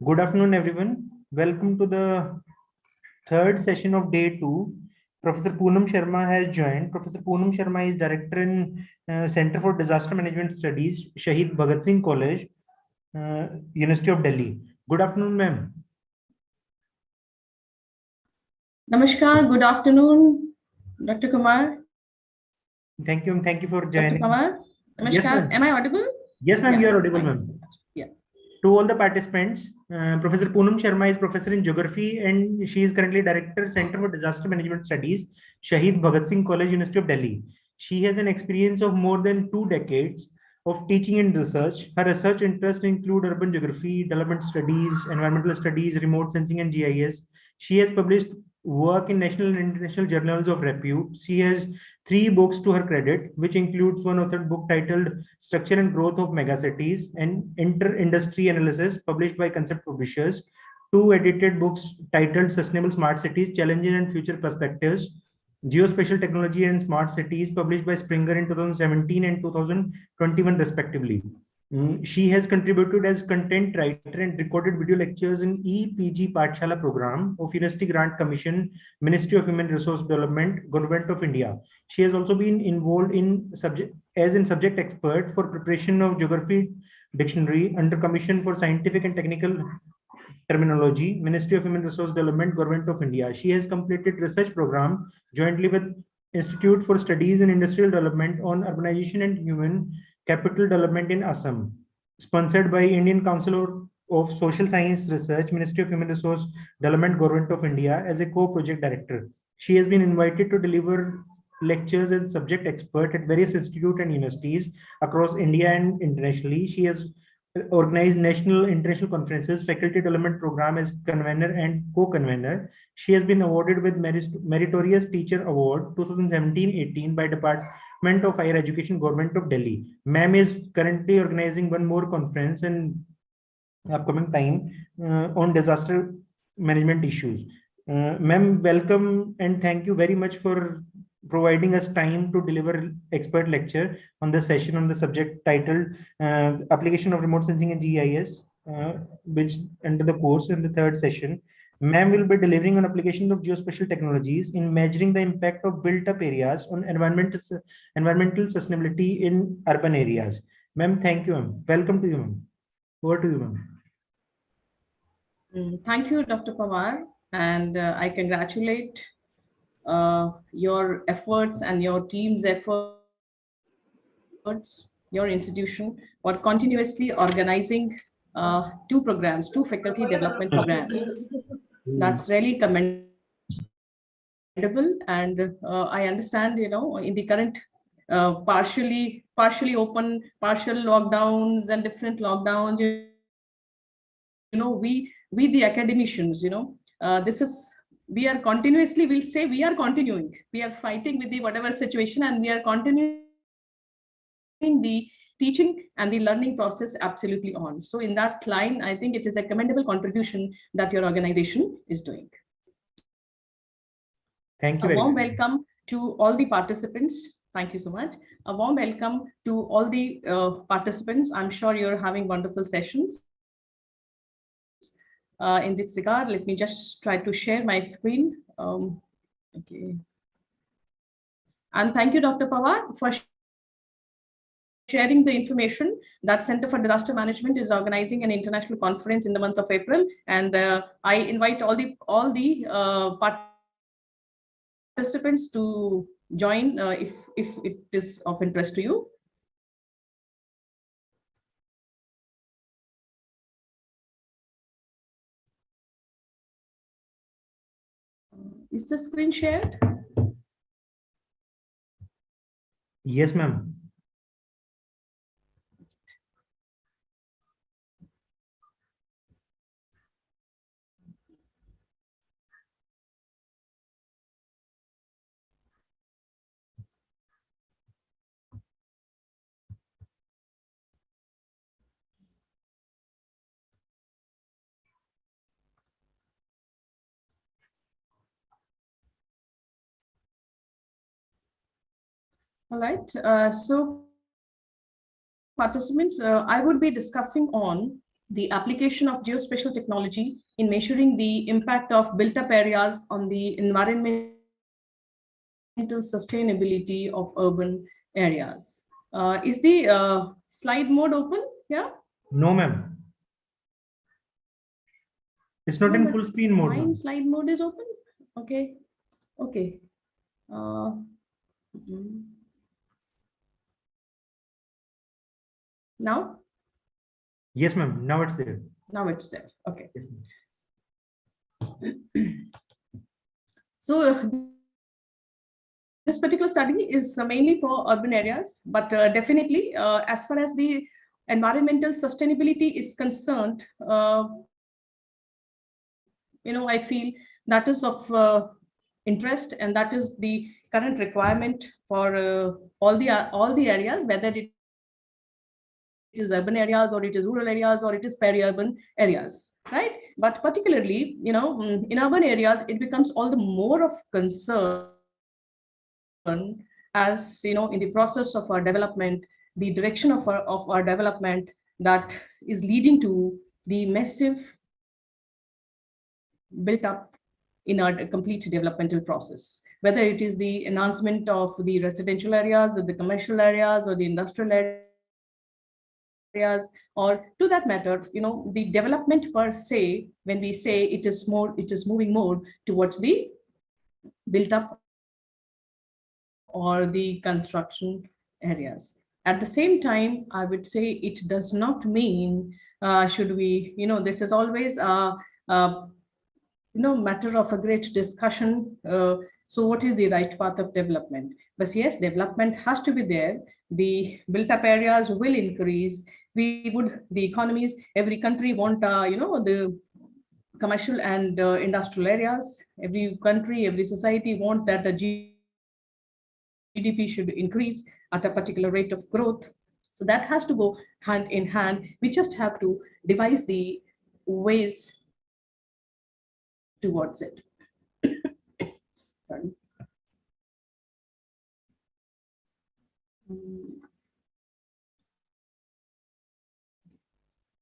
Good afternoon, everyone. Welcome to the third session of day 2. Professor Poonam Sharma has joined. Professor Poonam Sharma is director in Center for Disaster Management Studies, Shaheed Bhagat Singh College, University of Delhi. Good afternoon, ma'am. Namaskar. Good afternoon, Dr. Kumar. Thank you. Thank you for joining. Dr. Kumar. Namaskar. Yes, am I audible? Yes, ma'am. You are audible, ma'am. Yeah. To all the participants, Professor Poonam Sharma is professor in geography and she is currently director, Center for Disaster Management Studies, Shaheed Bhagat Singh College, University of Delhi. She has an experience of more than 2 decades of teaching and research. Her research interests include urban geography, development studies, environmental studies, remote sensing, and GIS. She has published work in national and international journals of repute. She has 3 books to her credit, which includes one authored book titled Structure and Growth of Megacities and Inter-Industry Analysis, published by Concept Publishers, 2 edited books titled Sustainable Smart Cities, Challenges and Future Perspectives, Geospatial Technology and Smart Cities, published by Springer in 2017 and 2021 respectively. She has contributed as content writer and recorded video lectures in EPG Pathshala program of University Grant Commission, Ministry of Human Resource Development, Government of India. She has also been involved in subject expert for preparation of geography dictionary under Commission for Scientific and Technical Terminology, Ministry of Human Resource Development, Government of India. She has completed research program jointly with Institute for Studies in Industrial Development on Urbanization and Human Capital Development in Assam, sponsored by Indian Council of Social Science Research, Ministry of Human Resource Development, Government of India as a co-project director. She has been invited to deliver lectures as subject expert at various institutes and universities across India and internationally. She has organized national international conferences, faculty development program as convener and co-convener. She has been awarded with Meritorious Teacher Award 2017-18 by Department of Higher Education, Government of Delhi. Ma'am is currently organizing one more conference in upcoming time on disaster management issues. Ma'am, welcome and thank you very much for providing us time to deliver expert lecture on the session on the subject titled Application of Remote Sensing and GIS, which under the course in the third session. Ma'am will be delivering on application of geospatial technologies in measuring the impact of built-up areas on environmental sustainability in urban areas. Ma'am, thank you, ma'am. Welcome to you, ma'am. Over to you, ma'am. Thank you, Dr. Pawar, and I congratulate your efforts and your team's efforts, your institution, for continuously organizing 2 programs, 2 faculty development programs. That's really commendable. And I understand, in the current partially open, partial lockdowns and different lockdowns, we the academicians, this is, we are continuously, we'll say we are continuing, we are fighting with the whatever situation, and we are continuing the teaching and the learning process absolutely on. So in that line, I think it is a commendable contribution that your organization is doing. Thank you. A warm welcome to all the participants. Thank you so much. A warm welcome to all the participants. I'm sure you're having wonderful sessions. In this regard, let me just try to share my screen. Okay. And thank you, Dr. Pawar, for sharing the information that Center for Disaster Management is organizing an international conference in the month of April. And I invite all the participants to join if it is of interest to you. Is the screen shared? Yes, ma'am. All right. So participants, I would be discussing on the application of geospatial technology in measuring the impact of built-up areas on the environmental sustainability of urban areas. Is the slide mode open? Yeah? No, ma'am. It's not No, in but full screen mode. mine slide mode is open. Okay. Okay. Now? Yes, ma'am. Now it's there. Now it's there. Okay. Yes, So this particular study is mainly for urban areas, but definitely as far as the environmental sustainability is concerned, I feel that is of interest, and that is the current requirement for all the areas, whether it is urban areas or it is rural areas or it is peri-urban areas, right? But particularly, in urban areas, it becomes all the more of concern as in the process of our development, the direction of our development that is leading to the massive built up in our complete developmental process, whether it is the enhancement of the residential areas or the commercial areas or the industrial areas, or to that matter, the development per se, when we say it is moving more towards the built up or the construction areas. At the same time, I would say it does not mean should we, this is always a matter of a great discussion. So what is the right path of development? But yes, development has to be there. The built up areas will increase. The economies, every country want, the commercial and industrial areas. Every country, every society want that the GDP should increase at a particular rate of growth. So that has to go hand in hand. We just have to devise the ways towards it. Sorry.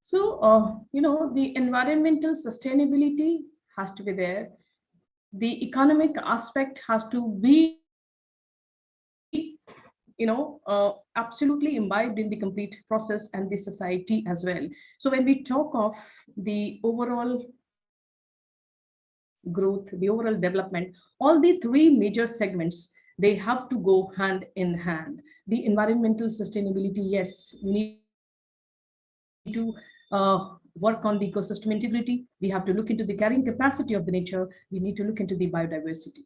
So, the environmental sustainability has to be there. The economic aspect has to be, absolutely imbibed in the complete process and the society as well. So when we talk of the overall growth, the overall development, all the three major segments, they have to go hand in hand. The environmental sustainability, yes, we need to work on the ecosystem integrity. We have to look into the carrying capacity of the nature. We need to look into the biodiversity.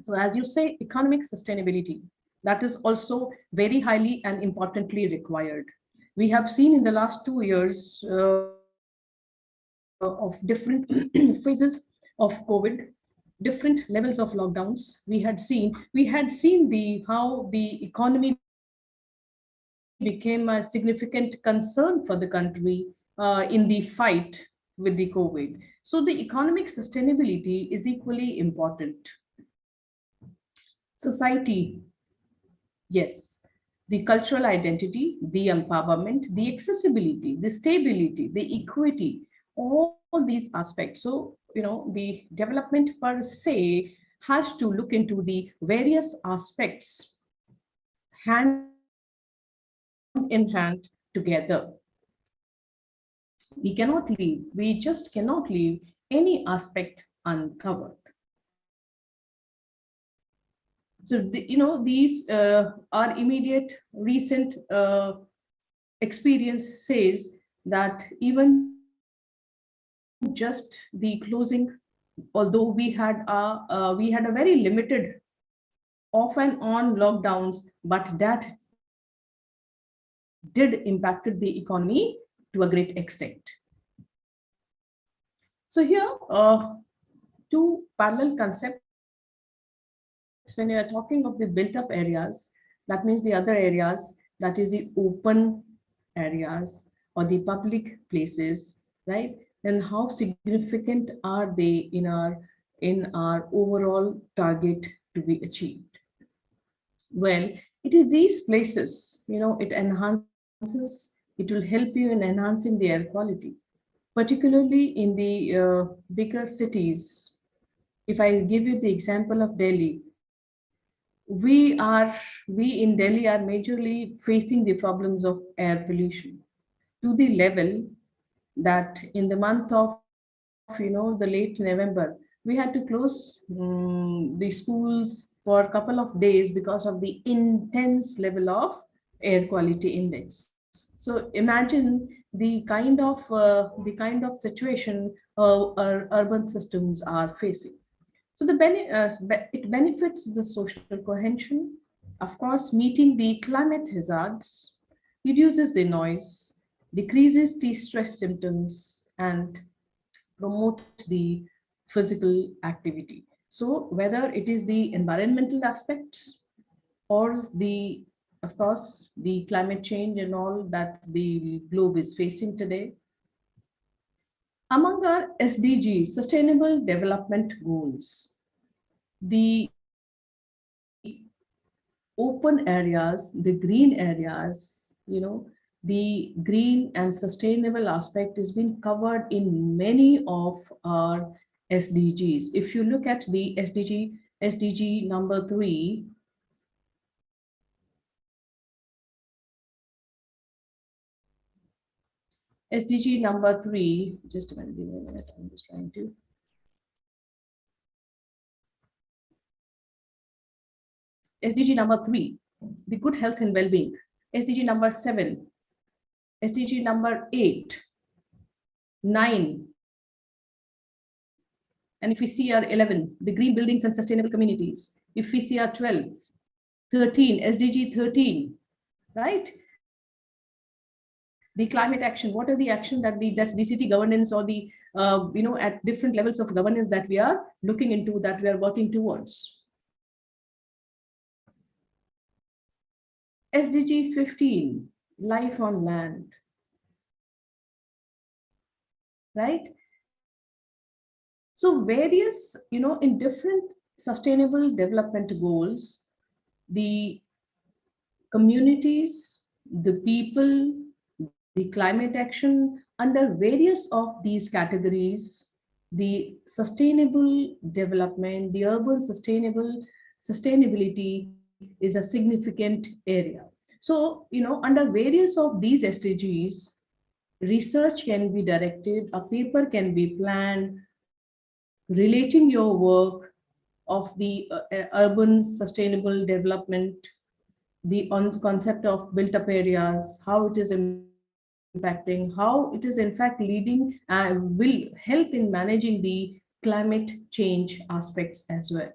So as you say, economic sustainability, that is also very highly and importantly required. We have seen in the last 2 years of different phases of COVID, different levels of lockdowns. We had seen how the economy became a significant concern for the country in the fight with the COVID. So the economic sustainability is equally important. Society, yes. The cultural identity, the empowerment, the accessibility, the stability, the equity, all these aspects. So, the development per se has to look into the various aspects hand in hand together. We just cannot leave any aspect uncovered. So, these our immediate recent experience says that even just the closing, although we had a very limited off and on lockdowns, but that did impacted the economy to a great extent. So here, two parallel concepts. When you are talking of the built-up areas, that means the other areas, that is the open areas or the public places, right? Then how significant are they in our overall target to be achieved? Well, it is these places, it enhances it will help you in enhancing the air quality, particularly in the bigger cities. If I give you the example of Delhi, we in Delhi are majorly facing the problems of air pollution to the level that in the month of the late November, we had to close the schools for a couple of days because of the intense level of air quality index. So imagine the kind of situation our urban systems are facing. So it benefits the social cohesion, of course, meeting the climate hazards, reduces the noise, decreases the stress symptoms, and promotes the physical activity. So whether it is the environmental aspects or of course, the climate change and all that the globe is facing today, among our SDGs, Sustainable Development Goals, the open areas, the green areas, the green and sustainable aspect has been covered in many of our SDGs. If you look at the SDG number 3, SDG number 3, just a minute, give me a minute, I'm just trying to. SDG number 3, the good health and well-being. SDG number 7, SDG number 8, 9, and if we see our 11, the green buildings and sustainable communities. If we see our 12, 13, SDG 13, right? The climate action, what are the action that the city governance or the, at different levels of governance that we are looking into, that we are working towards. SDG 15, life on land, right? So various, in different sustainable development goals, the communities, the people, the climate action, under various of these categories, the sustainable development, the urban sustainability is a significant area. So, under various of these SDGs, research can be directed, a paper can be planned, relating your work of the urban sustainable development, the concept of built up areas, how it is impacting, how it is in fact leading and will help in managing the climate change aspects as well.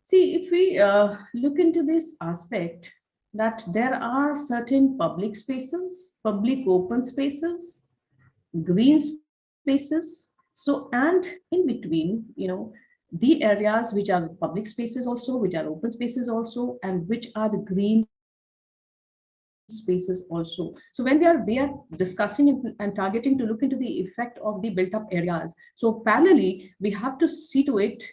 See, if we look into this aspect, that there are certain public spaces, public open spaces, green spaces. So, and in between, the areas which are public spaces also, which are open spaces also, and which are the green spaces also. So when we are discussing and targeting to look into the effect of the built up areas, so parallelly we have to see to it,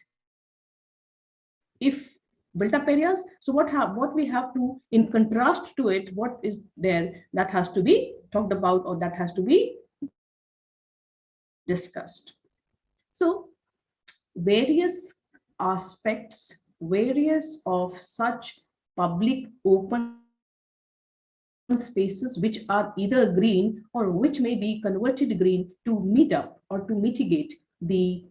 if built up areas, so what we have to, in contrast to it, what is there that has to be talked about or that has to be discussed. So various aspects, various of such public open spaces which are either green or which may be converted green to meet up or to mitigate the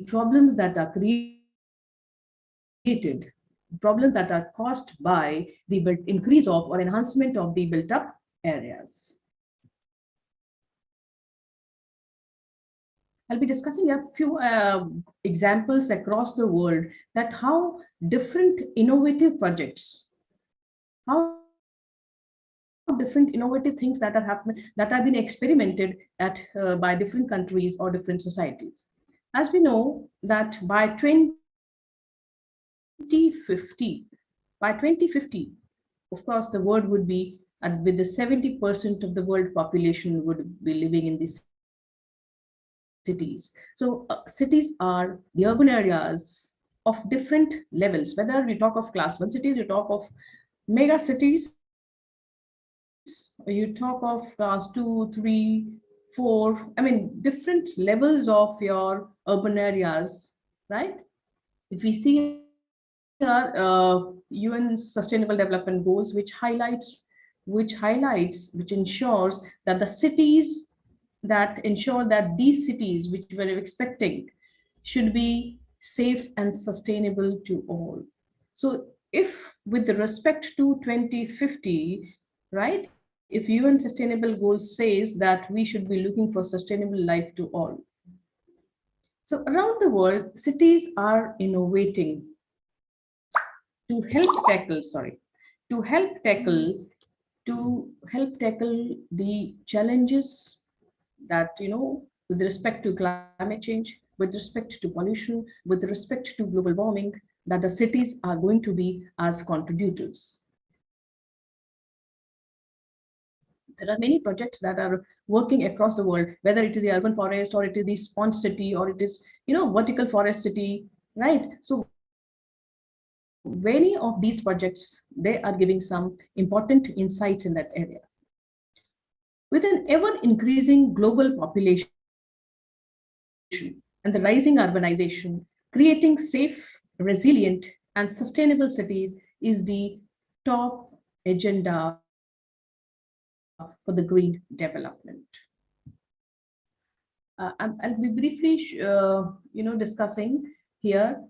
problems that are created, problems that are caused by the increase of or enhancement of the built up areas. I'll be discussing a few examples across the world, that how different innovative projects, how different innovative things that are happening, that have been experimented at by different countries or different societies. As we know that by 2050, of course, the world would be with the 70% of the world population would be living in these cities. So cities are the urban areas of different levels, whether we talk of class 1 cities, we talk of mega cities, you talk of class 2, 3, 4, I mean, different levels of your urban areas, right? If we see our UN Sustainable Development Goals, which ensures that the cities that ensure that these cities which we're expecting should be safe and sustainable to all. So if with respect to 2050, right, if UN Sustainable Goals says that we should be looking for sustainable life to all. So around the world, cities are innovating to help tackle, sorry, to help tackle the challenges that, with respect to climate change, with respect to pollution, with respect to global warming, that the cities are going to be as contributors. There are many projects that are working across the world, whether it is the urban forest or it is the sponge city or it is, vertical forest city, right? So many of these projects, they are giving some important insights in that area. With an ever increasing global population and the rising urbanization, creating safe, resilient, and sustainable cities is the top agenda for the green development. I'll be briefly, discussing here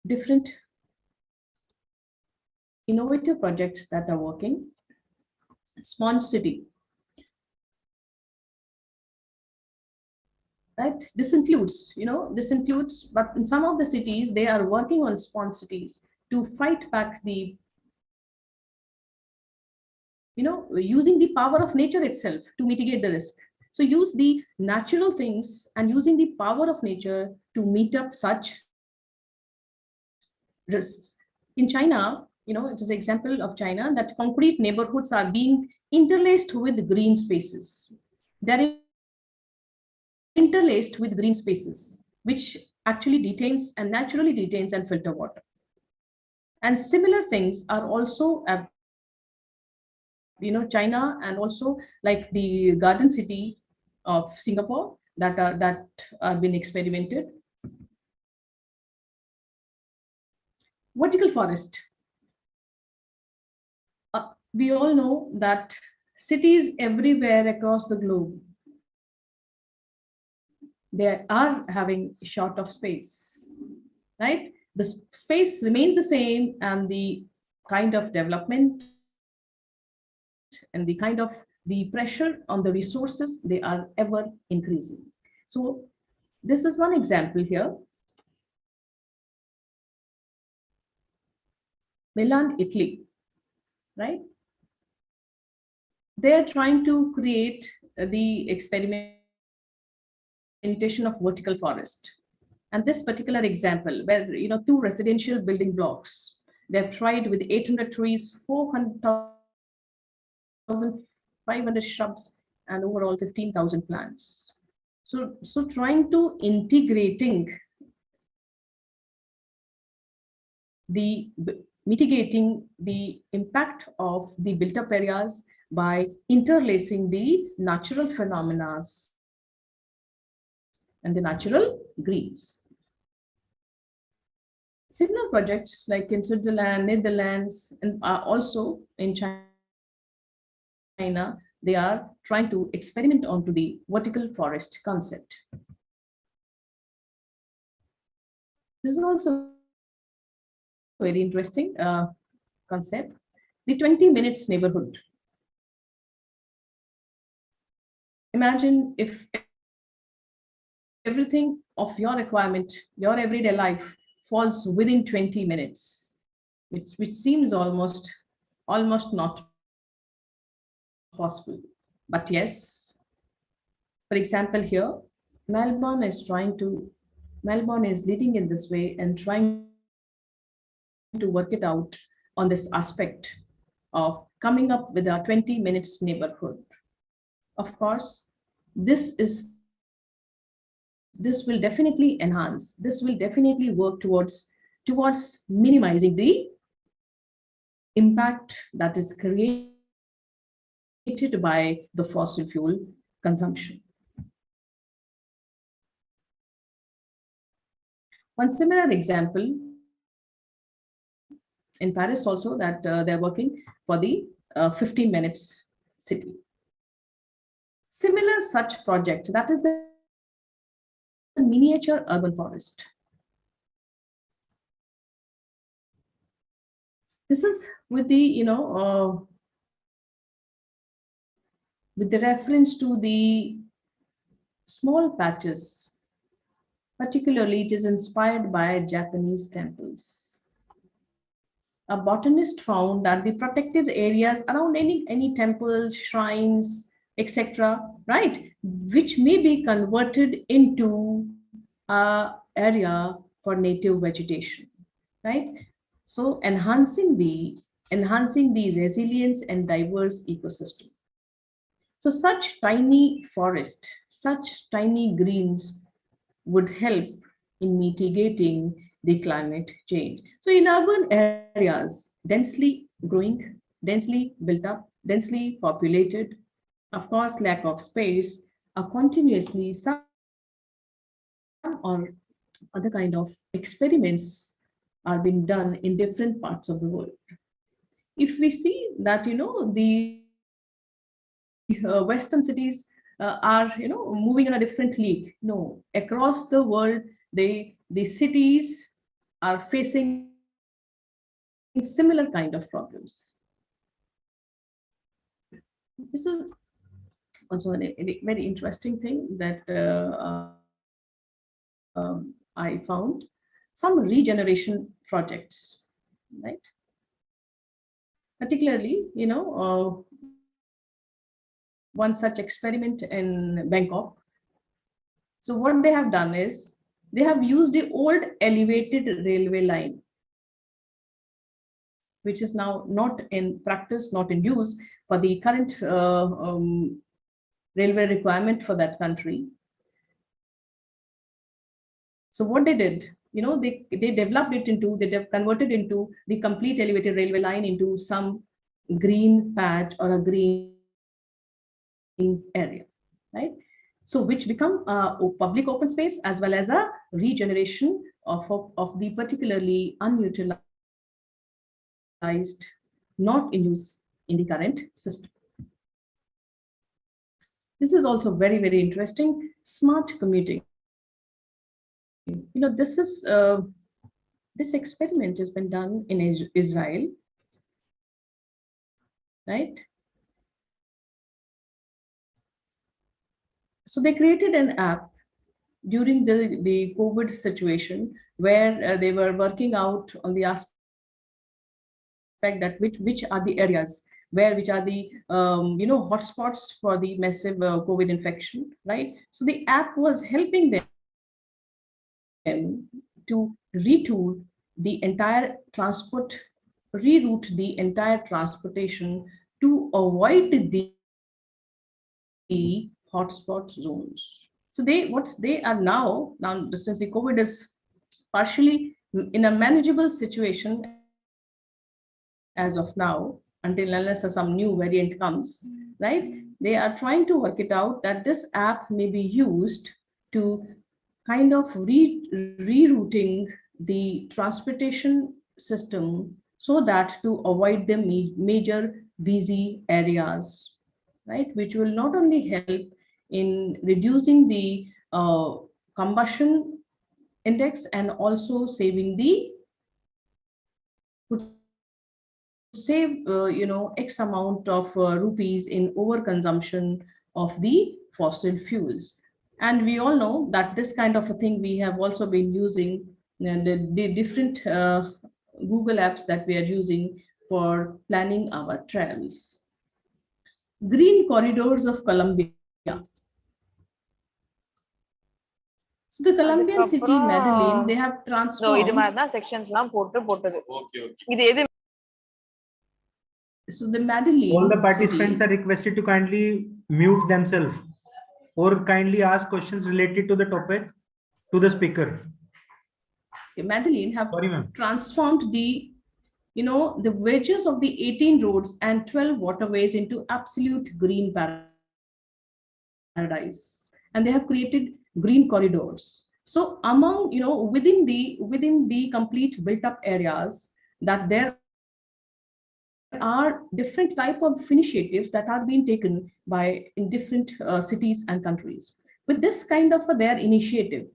different innovative projects that are working. Sponge city, right? This includes, but in some of the cities, they are working on sponge cities to fight back the, using the power of nature itself to mitigate the risk. So use the natural things and using the power of nature to meet up such risks. In China, it is an example of China that concrete neighborhoods are being interlaced with green spaces. They're interlaced with green spaces, which actually detains and naturally detains and filter water. And similar things are also, China, and also like the garden city of Singapore that are being experimented. Vertical forest. We all know that cities everywhere across the globe, they are having short of space, right? The space remains the same, and the kind of development and the kind of the pressure on the resources, they are ever increasing. So this is one example here. Milan, Italy, right? They are trying to create the experimentation of vertical forest. And this particular example, where, two residential building blocks, they've tried with 800 trees, 400,500 shrubs, and overall 15,000 plants. So trying to integrating the mitigating the impact of the built up areas by interlacing the natural phenomena and the natural greens. Similar projects like in Switzerland, Netherlands, and also in China, they are trying to experiment onto the vertical forest concept. This is also very interesting concept, the 20 minutes neighborhood. Imagine if everything of your requirement, your everyday life falls within 20 minutes, which seems almost not possible. But yes, for example, here, Melbourne is leading in this way and trying to work it out on this aspect of coming up with a 20 minutes neighborhood. Of course, this will definitely enhance, this will definitely work towards minimizing the impact that is created by the fossil fuel consumption. One similar example in Paris also, that they're working for the 15 minutes city. Similar such project, that is the miniature urban forest. This is with the, with the reference to the small patches. Particularly, it is inspired by Japanese temples. A botanist found that the protected areas around any temples, shrines, etc., right, which may be converted into a area for native vegetation, right? So enhancing the resilience and diverse ecosystem. So such tiny forest, such tiny greens would help in mitigating the climate change. So in urban areas, densely growing, densely built up, densely populated, of course, lack of space, are continuously some or other kind of experiments are being done in different parts of the world. If we see that, the Western cities are, moving in a different league. No, across the world, the cities are facing similar kind of problems. This is also a very interesting thing that I found. Some regeneration projects, right? Particularly, one such experiment in Bangkok. So what they have done is they have used the old elevated railway line, which is now not in practice, not in use for the current railway requirement for that country. So what they did, they developed it into, they converted into the complete elevated railway line into some green patch or a green area, right? So which become a public open space as well as a regeneration of the particularly unutilized, not in use in the current system. This is also very, very interesting. Smart commuting. This is this experiment has been done in Israel, right? So they created an app during the COVID situation where they were working out on the aspect that which are the areas which are the hotspots for the massive COVID infection, right? So the app was helping them to retool the entire transport, reroute the entire transportation to avoid the hotspot zones. So they are now since the COVID is partially in a manageable situation as of now, until unless some new variant comes, right? They are trying to work it out that this app may be used to kind of rerouting the transportation system so that to avoid the major busy areas, right? Which will not only help in reducing the combustion index and also saving the save X amount of rupees in overconsumption of the fossil fuels. And we all know that this kind of a thing we have also been using the different Google apps that we are using for planning our travels. Green corridors of Colombia. So the Colombian city Medellin, they have transformed. So the Medellin. All the participants are requested to kindly mute themselves or kindly ask questions related to the topic to the speaker. Medellin have transformed the the wedges of the 18 roads and 12 waterways into absolute green paradise. And they have created green corridors. So among, within the complete built up areas, that there are different type of initiatives that are being taken by in different cities and countries. With this kind of their initiative,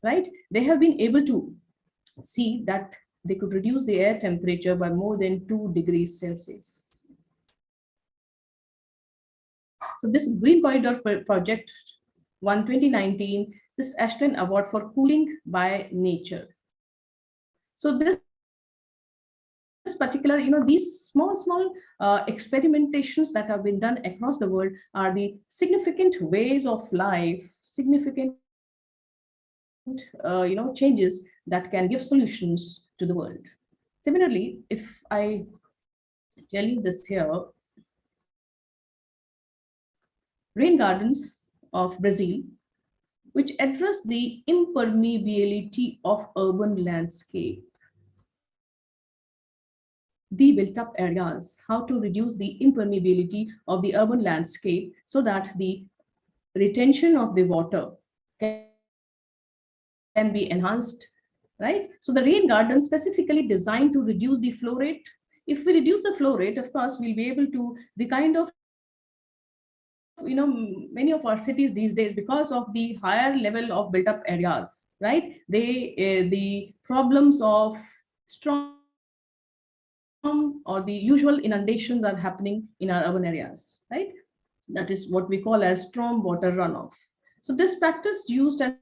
right, they have been able to see that they could reduce the air temperature by more than 2 degrees Celsius. So this Green Corridor project won 2019 this Ashton Award for Cooling by Nature. So this particular, these small experimentations that have been done across the world are the significant ways of life, significant changes that can give solutions to the world. Similarly, if I tell you this here, rain gardens of Brazil, which address the impermeability of urban landscape, the built up areas, how to reduce the impermeability of the urban landscape so that the retention of the water can be enhanced, right? So the rain garden specifically designed to reduce the flow rate. If we reduce the flow rate, of course, we'll be able to, the kind of, many of our cities these days, because of the higher level of built up areas, right? The problems of storm or the usual inundations are happening in our urban areas, right? That is what we call as storm water runoff. So this practice used as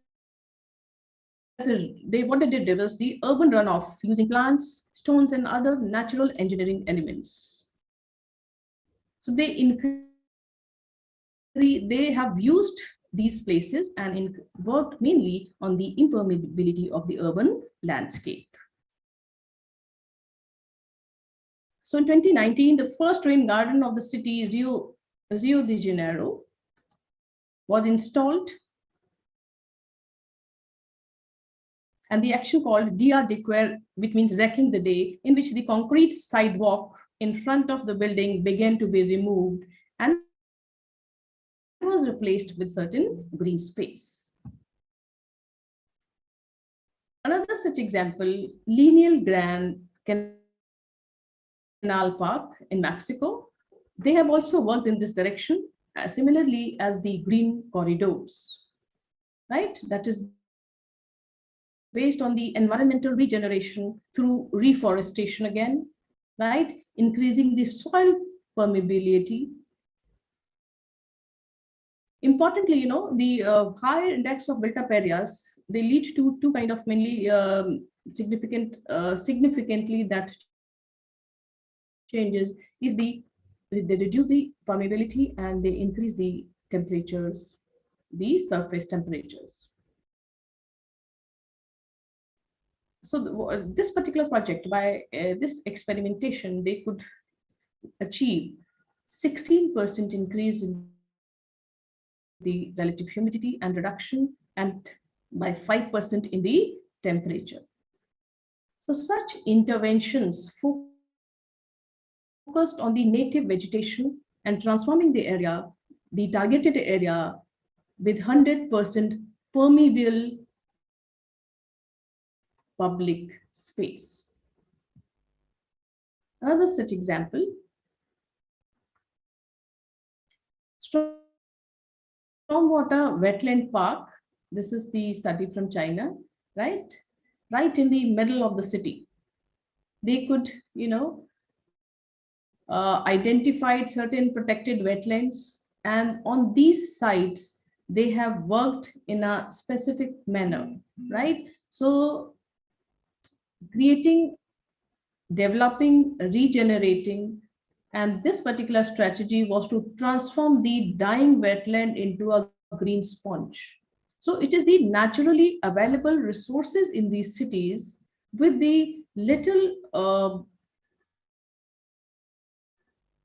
what they did was the urban runoff using plants, stones, and other natural engineering elements. So they have used these places and worked mainly on the impermeability of the urban landscape. So in 2019, the first rain garden of the city Rio de Janeiro was installed, and the action called Dia de Quer, which means wrecking the day, in which the concrete sidewalk in front of the building began to be removed and was replaced with certain green space. Another such example, Lineal Grand Canal Park in Mexico. They have also worked in this direction, similarly as the green corridors, right? That is based on the environmental regeneration through reforestation again, right? Increasing the soil permeability. Importantly, the higher index of built up areas, they lead to two kind of mainly significantly that changes is they reduce the permeability and they increase the temperatures, the surface temperatures. So this particular project, by this experimentation, they could achieve 16% increase in the relative humidity and reduction, and by 5% in the temperature. So such interventions focused on the native vegetation and transforming the area, the targeted area, with 100% permeable public space. Another such example, Stormwater Wetland Park. This is the study from China, right? Right in the middle of the city. They could, identified certain protected wetlands, and on these sites, they have worked in a specific manner, right? So creating, developing, regenerating, and this particular strategy was to transform the dying wetland into a green sponge. So it is the naturally available resources in these cities with the little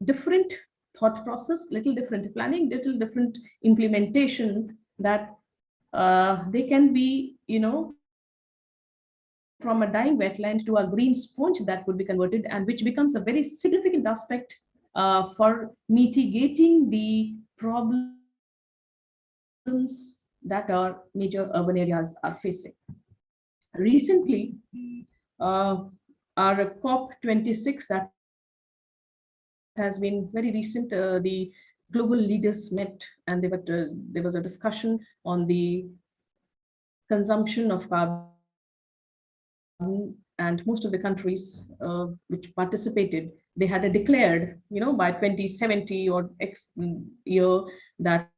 different thought process, little different planning, little different implementation that they can be, from a dying wetland to a green sponge that would be converted, and which becomes a very significant aspect for mitigating the problems that our major urban areas are facing. Recently, our COP26 that has been very recent, the global leaders met, and there was a discussion on the consumption of carbon, and most of the countries which participated, they had a declared, by 2070 or X year, that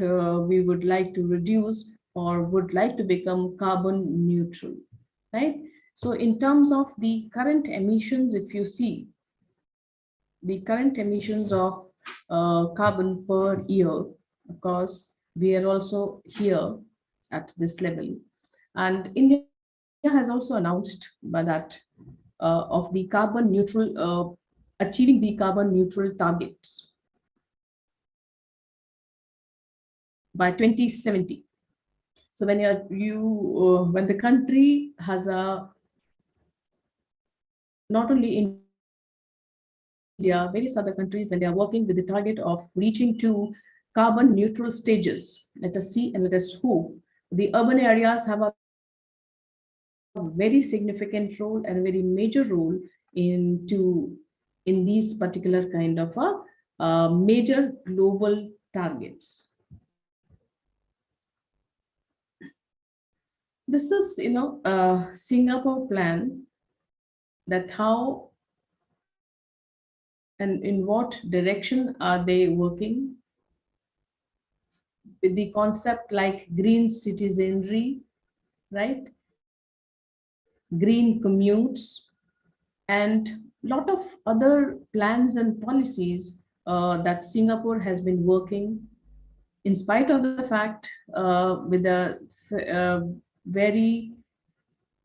we would like to reduce or would like to become carbon neutral, right? So in terms of the current emissions, if you see the current emissions of carbon per year, of course, we are also here at this level. And India has also announced by that of the carbon neutral, achieving the carbon neutral targets by 2070. So when when the country has a, not only India, various other countries, when they are working with the target of reaching to carbon neutral stages, let us see and let us hope, the urban areas have a very significant role and a very major role in these particular kind of major global targets. This is, Singapore plan, that how and in what direction are they working with the concept like green citizenry, right? Green commutes, and lot of other plans and policies that Singapore has been working, in spite of the fact with a very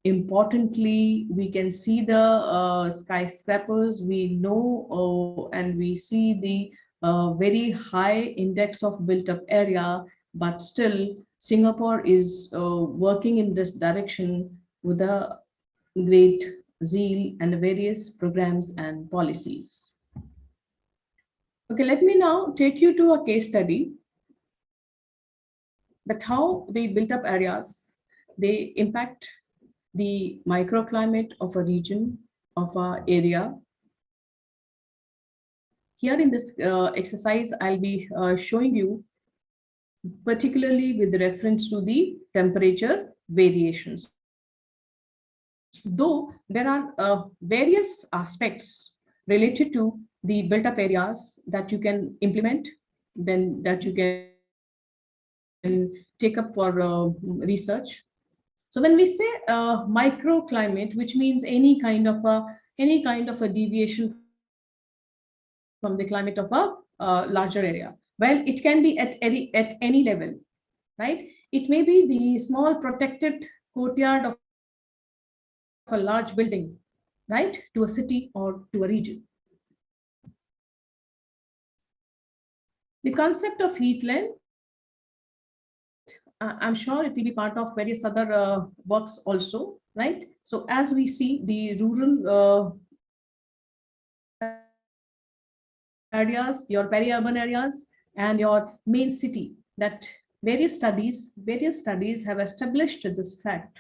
importantly, we can see the skyscrapers, we know, and we see the very high index of built up area, but still Singapore is working in this direction with a great zeal and various programs and policies. Okay, let me now take you to a case study that how the built up areas, they impact the microclimate of a region, of our area. Here in this exercise, I'll be showing you particularly with reference to the temperature variations. Though there are various aspects related to the built up areas that you can implement, then that you can take up for research. So when we say microclimate, which means any kind of a deviation from the climate of a larger area. Well, it can be at any level, right? It may be the small protected courtyard of a large building, right, to a city or to a region. The concept of heatland, I'm sure it will be part of various other works also, right? So as we see the rural areas, your peri-urban areas, and your main city, that various studies have established this fact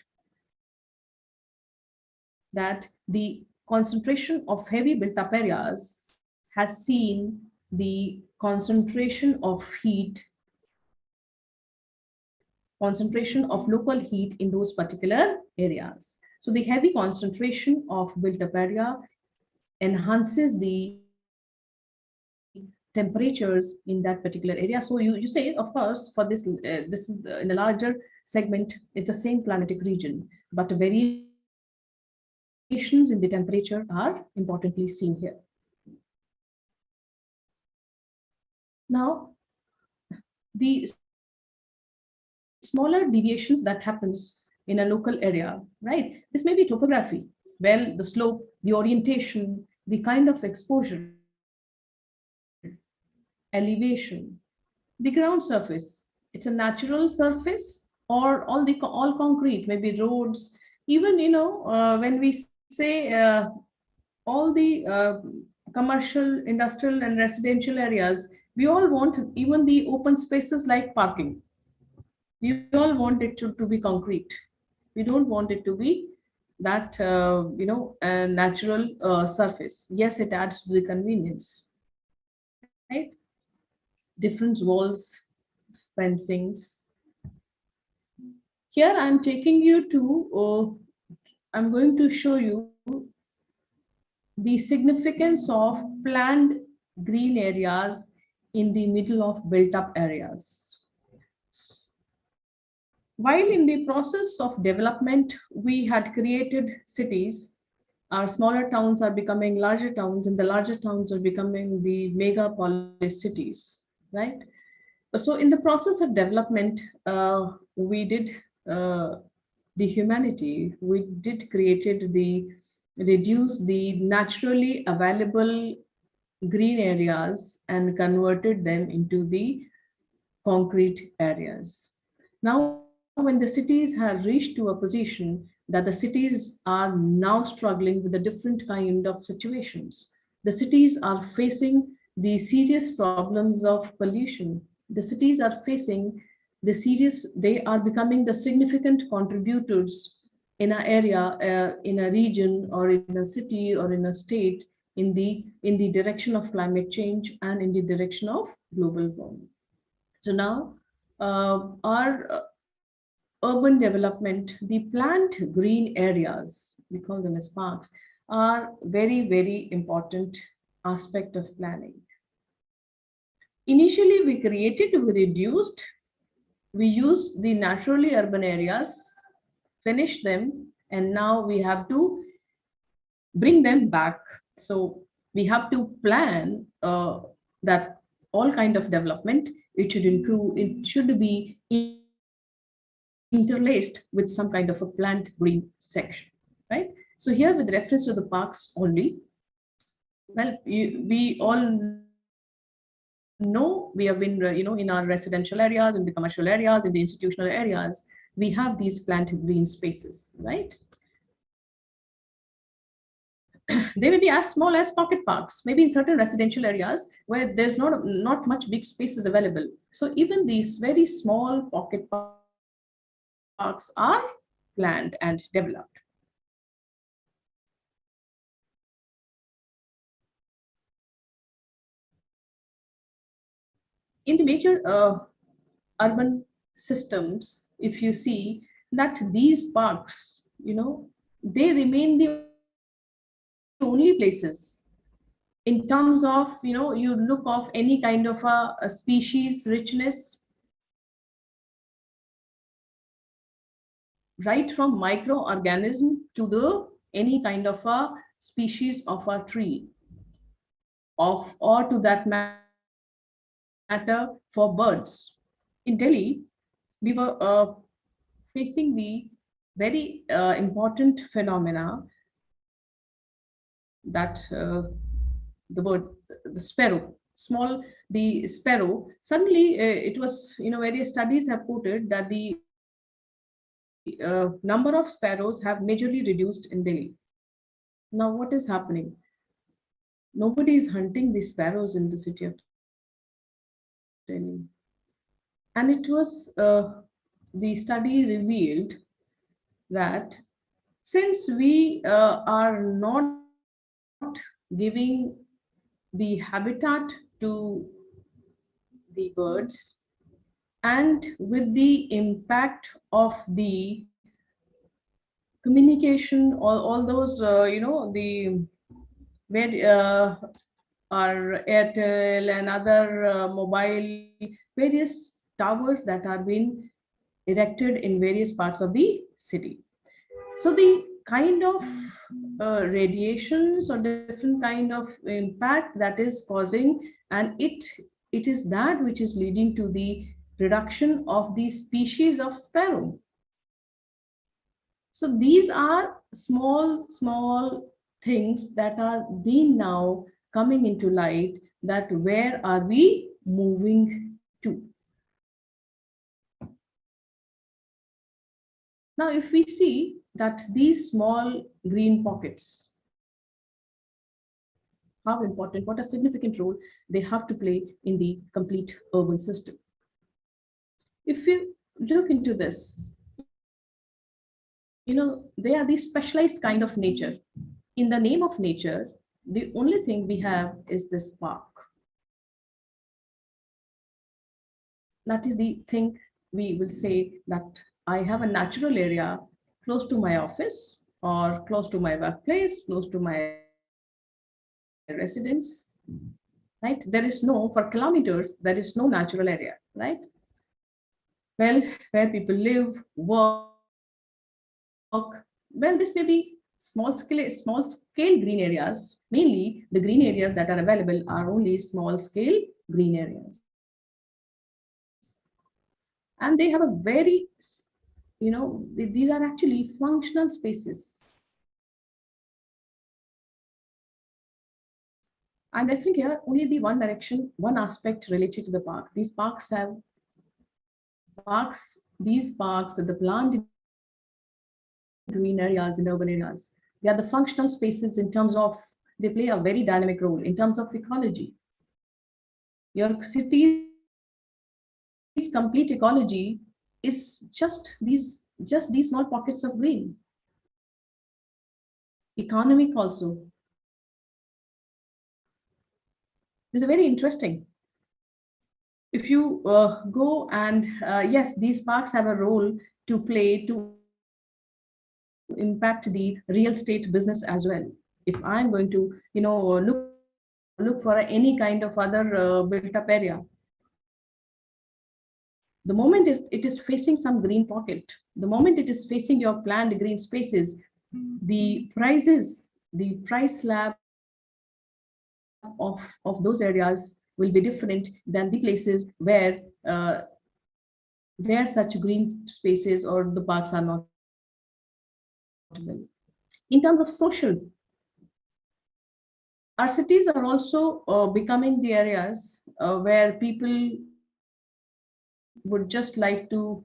that the concentration of heavy built up areas has seen the concentration of local heat in those particular areas. So the heavy concentration of built up area enhances the temperatures in that particular area. So you say, of course, for this this is in a larger segment, it's the same climatic region, but variations in the temperature are importantly seen here. Now, the smaller deviations that happens in a local area, right? This may be topography, well, the slope, the orientation, the kind of exposure, elevation, the ground surface. It's a natural surface or all concrete, maybe roads, even, when we say all the commercial, industrial, and residential areas, we all want even the open spaces like parking. We all want it to be concrete. We don't want it to be that a natural surface. Yes, it adds to the convenience, right? Different walls, fencings. Here I'm taking you to, I'm going to show you the significance of planned green areas in the middle of built up areas. While in the process of development, we had created cities. Our smaller towns are becoming larger towns, and the larger towns are becoming the megapolis cities, right? So, in the process of development, we did the humanity, we did created the reduce the naturally available green areas and converted them into the concrete areas. Now, when the cities have reached to a position that the cities are now struggling with a different kind of situations, the cities are facing the serious problems of pollution. The cities are facing the serious, they are becoming the significant contributors in an area, in a region, or in a city, or in a state, in the direction of climate change and in the direction of global warming. So now, our urban development, the plant green areas, we call them as parks, are very, very important aspect of planning. Initially, we created, we reduced, we used the naturally urban areas, finished them, and now we have to bring them back. So we have to plan that all kind of development, it should improve, it should be interlaced with some kind of a plant green section, right? So here, with reference to the parks only, well, we all know, we have been, in our residential areas, in the commercial areas, in the institutional areas, we have these plant green spaces, right? They may be as small as pocket parks, maybe in certain residential areas where there's not much big spaces available. So even these very small pocket parks are planned and developed. In the major urban systems, if you see that these parks, they remain the only places in terms of, you look of any kind of a species richness, right from microorganism to the any kind of a species of a tree, of or to that matter for birds. In Delhi, we were facing the very important phenomena that the bird, the sparrow, small, the sparrow, suddenly it was, various studies have quoted that the number of sparrows have majorly reduced in Delhi. Now, what is happening? Nobody is hunting the sparrows in the city of Delhi. And it was, the study revealed that since we are not giving the habitat to the birds, and with the impact of the communication, all those, the where our Airtel and other mobile, various towers that are being erected in various parts of the city. So the kind of radiations or different kind of impact that is causing, and it is that which is leading to the reduction of the species of sparrow. So these are small things that are being now coming into light, that where are we moving to? Now, if we see that these small green pockets, how important, what a significant role they have to play in the complete urban system. If you look into this, they are the specialized kind of nature. In the name of nature, the only thing we have is this park. That is the thing we will say that I have a natural area close to my office or close to my workplace, close to my residence, right? There is no, for kilometers, there is no natural area, right? Well, where people live, work, well, this may be small scale green areas. Mainly the green areas that are available are only small scale green areas. And they have a very, these are actually functional spaces. And I think here only the one direction, one aspect related to the park. These parks, the plant green areas in urban areas, they are the functional spaces in terms of, they play a very dynamic role in terms of ecology. Your city's complete ecology is just these small pockets of green. Economic also. This is very interesting. If you go and yes, these parks have a role to play to impact the real estate business as well. If I'm going to, look for any kind of other built up area, the moment it is facing some green pocket, the moment it is facing your planned green spaces, the price slab of those areas will be different than the places where such green spaces or the parks are not available. In terms of social, our cities are also becoming the areas where people would just like to,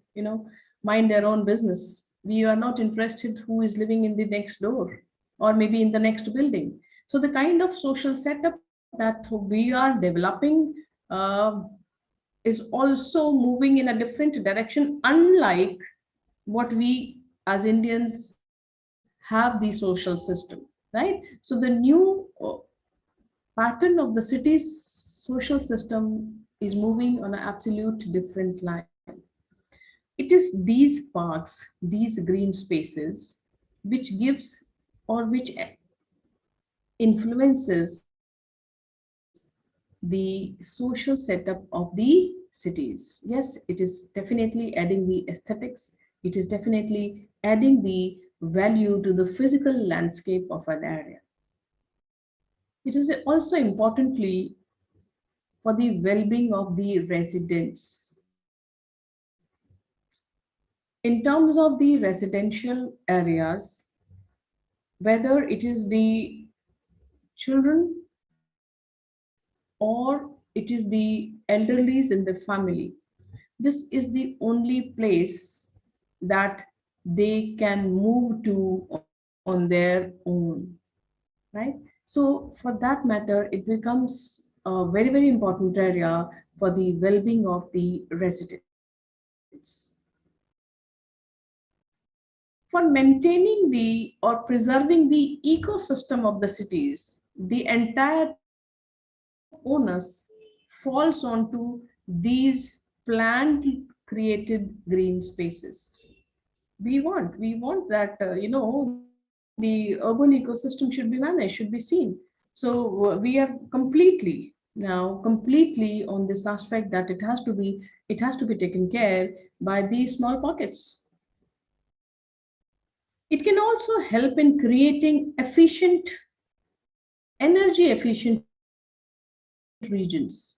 mind their own business. We are not interested who is living in the next door or maybe in the next building. So the kind of social setup that we are developing is also moving in a different direction, unlike what we as Indians have the social system, right? So the new pattern of the city's social system is moving on an absolute different line. It is these parks, these green spaces, which gives or which influences the social setup of the cities. Yes, it is definitely adding the aesthetics. It is definitely adding the value to the physical landscape of an area. It is also importantly for the well-being of the residents. In terms of the residential areas, whether it is the children or it is the elderlies in the family, this is the only place that they can move to on their own, right? So for that matter, it becomes a very, very important area for the well-being of the residents. For maintaining the or preserving the ecosystem of the cities, the entire onus falls onto these planned created green spaces. We want that the urban ecosystem should be managed, should be seen. So we are completely on this aspect that it has to be taken care by these small pockets. It can also help in creating energy efficient regions,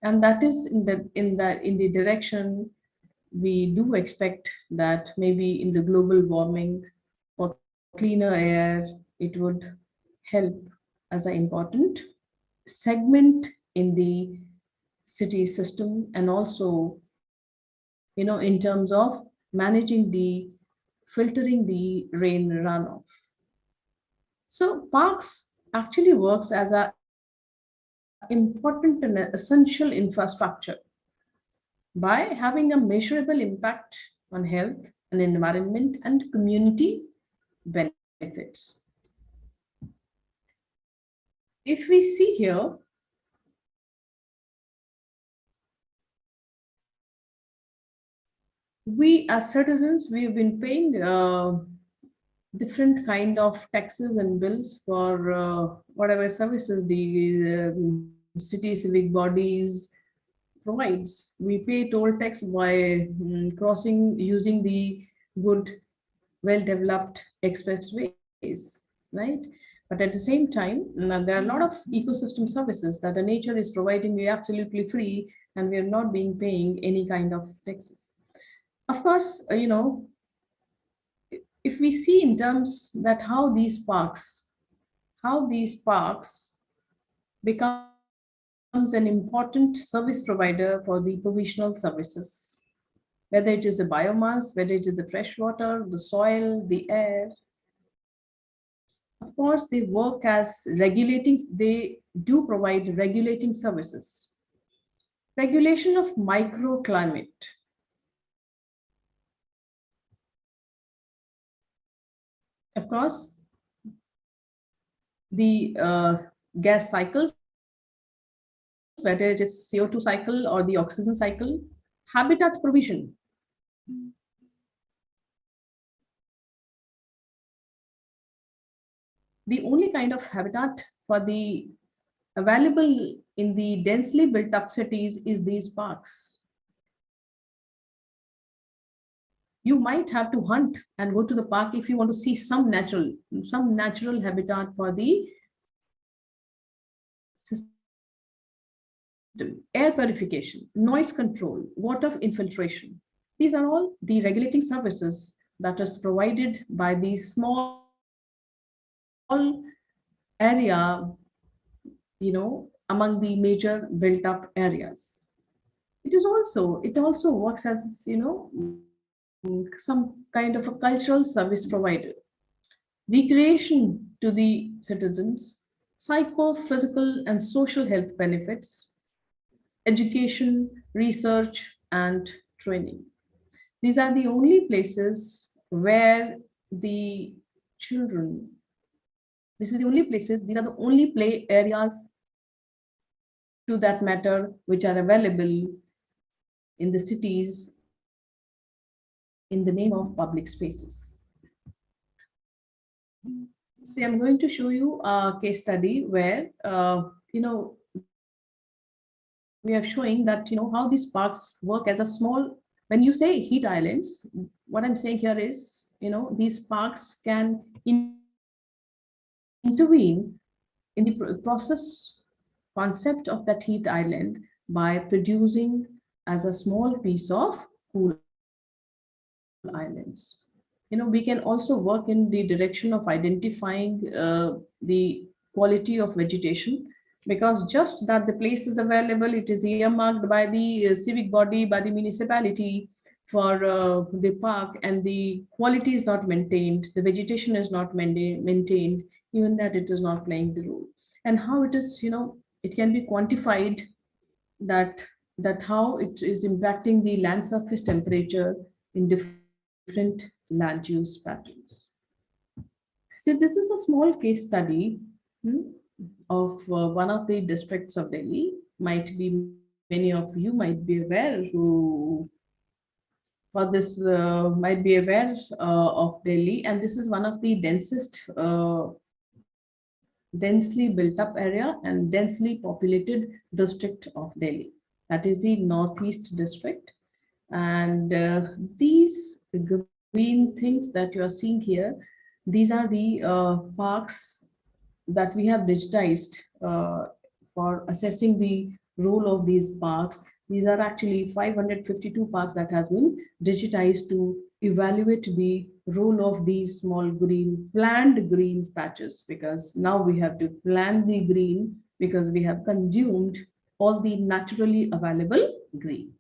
and that is in the direction we do expect that maybe in the global warming or cleaner air, it would help as an important segment in the city system, and also in terms of managing the filtering the rain runoff. So parks actually works as a important and essential infrastructure by having a measurable impact on health and environment and community benefits. If we see here, we as citizens, we've been paying different kind of taxes and bills for whatever services the city civic bodies provides. We pay toll tax by crossing using the good, well-developed expressways, right? But at the same time, there are a lot of ecosystem services that the nature is providing we absolutely free, and we are not being paying any kind of taxes. Of course, if we see in terms that how these parks becomes an important service provider for the provisional services, whether it is the biomass, whether it is the fresh water, the soil, the air. Of course, they work as regulating, they do provide regulating services. Regulation of microclimate. Of course, the gas cycles, whether it is CO2 cycle or the oxygen cycle, habitat provision. The only kind of habitat for the available in the densely built up cities is these parks. You might have to hunt and go to the park if you want to see some natural habitat for the system. Air purification, noise control, water infiltration. These are all the regulating services that is provided by these small area, among the major built up areas. It also works as, some kind of a cultural service provider. Recreation to the citizens, psycho, physical, and social health benefits, education, research, and training. These are the only places where the children, these are the only play areas to that matter which are available in the cities in the name of public spaces. See, I'm going to show you a case study where, we are showing that, how these parks work as a small, when you say heat islands, what I'm saying here is, these parks can intervene in the process concept of that heat island by producing as a small piece of cool islands. We can also work in the direction of identifying the quality of vegetation, because just that the place is available, it is earmarked by the civic body, by the municipality for the park, and the quality is not maintained, the vegetation is not maintained, even that it is not playing the role. And how it is, it can be quantified that how it is impacting the land surface temperature in different land use patterns. So this is a small case study of one of the districts of Delhi. Many of you might be aware might be aware of Delhi, and this is one of the densely built up area and densely populated district of Delhi. That is the Northeast district. And these green things that you are seeing here, these are the parks that we have digitized for assessing the role of these parks. These are actually 552 parks that has been digitized to evaluate the role of these small planned green patches, because now we have to plan the green because we have consumed all the naturally available green.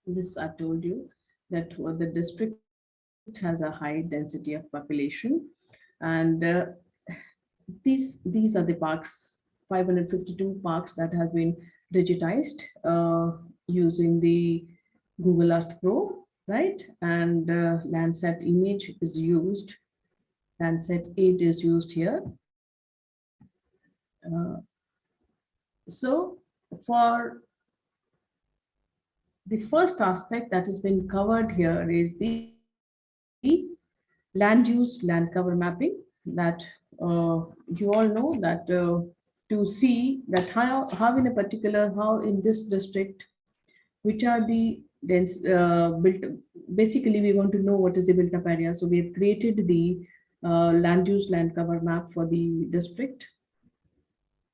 This I told you. that the district has a high density of population, and these are the parks, 552 parks that have been digitized using the Google Earth Pro, right? And Landsat image is used. Landsat 8 is used here. So for the first aspect that has been covered here is the land use, land cover mapping, that you all know that to see that how in a particular, how in this district, which are the dense built, basically we want to know what is the built up area. So we have created the land use, land cover map for the district.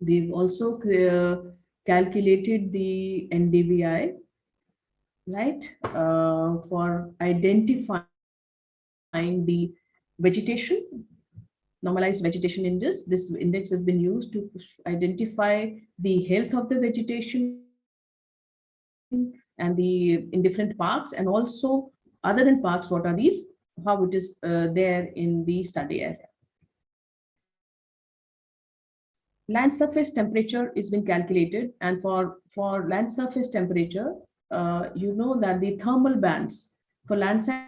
We've also calculated the NDVI, right, for identifying the vegetation, normalized vegetation index. This index has been used to identify the health of the vegetation and the in different parks, and also other than parks, what are these, how it is there in the study area. Land surface temperature is been calculated, and for land surface temperature, you know that the thermal bands for Landsat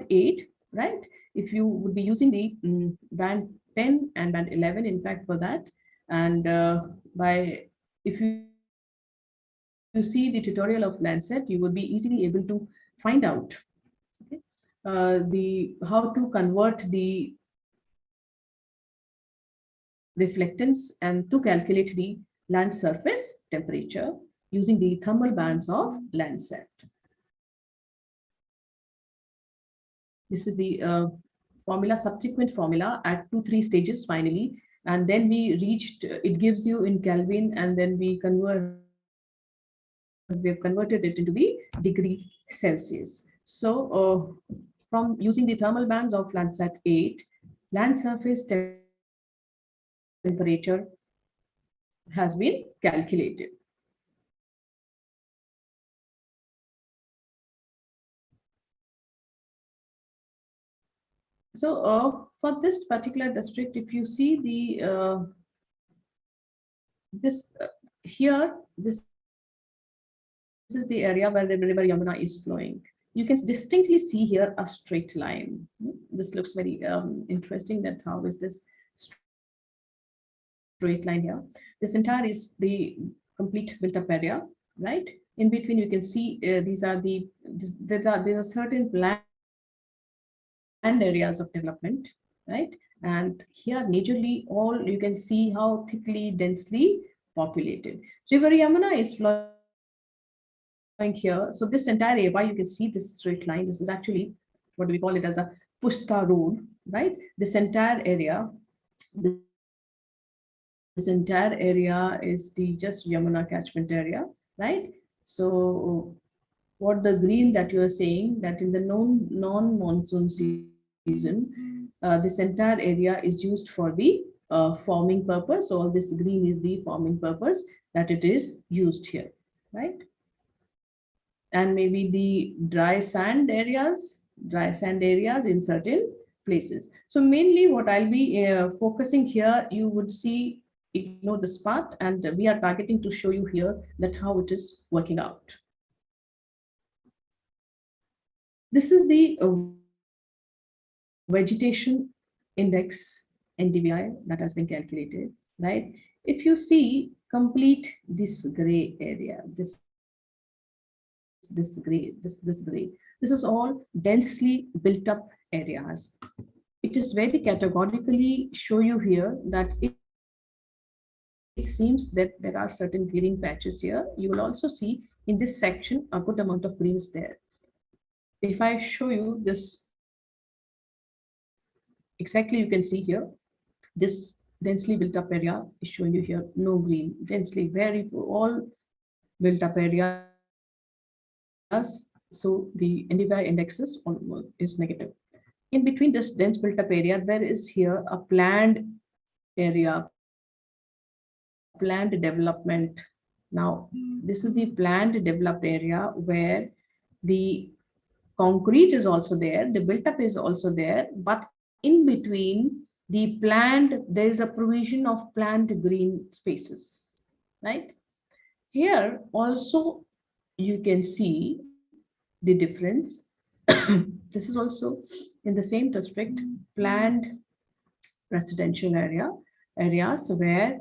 8, right? If you would be using the band 10 and band 11, in fact, for that, and if you see the tutorial of Landsat, you will be easily able to find out, okay, the how to convert the reflectance and to calculate the land surface temperature using the thermal bands of Landsat. This is the formula, subsequent formula at 2-3 stages finally, and then we reached, it gives you in Kelvin, and then we have converted it into the degree Celsius. So from using the thermal bands of Landsat 8, land surface temperature has been calculated. So for this particular district, if you see the here, this is the area where the river Yamuna is flowing. You can distinctly see here a straight line. This looks very interesting, that how is this straight line here. This entire is the complete built up area, right? In between you can see these are the, there are certain planned areas of development, right? And here majorly all you can see how thickly, densely populated. River Yamuna is flowing here. So this entire area, you can see this straight line. This is actually what we call it as a Pushta Road, right? This entire area, this entire area is the just Yamuna catchment area, right? So what the green that you are saying, that in the non-monsoon season, this entire area is used for the farming purpose. So all this green is the farming purpose that it is used here, right? And maybe the dry sand areas in certain places. So mainly what I'll be focusing here, you would see, ignore this part, and we are targeting to show you here that how it is working out. This is the vegetation index NDVI that has been calculated, right? If you see complete this gray area, this gray, this gray, this is all densely built up areas. It is very categorically show you here that it seems that there are certain green patches here. You will also see in this section a good amount of green is there. If I show you this, exactly you can see here, this densely built up area is showing you here no green, densely very all built up areas. So the NDVI indexes is negative. In between this dense built up area, there is here a planned area, planned development. Now, this is the planned developed area where the concrete is also there, the built up is also there, but in between the planned, there is a provision of planned green spaces, right? Here also you can see the difference. This is also in the same district, planned residential areas where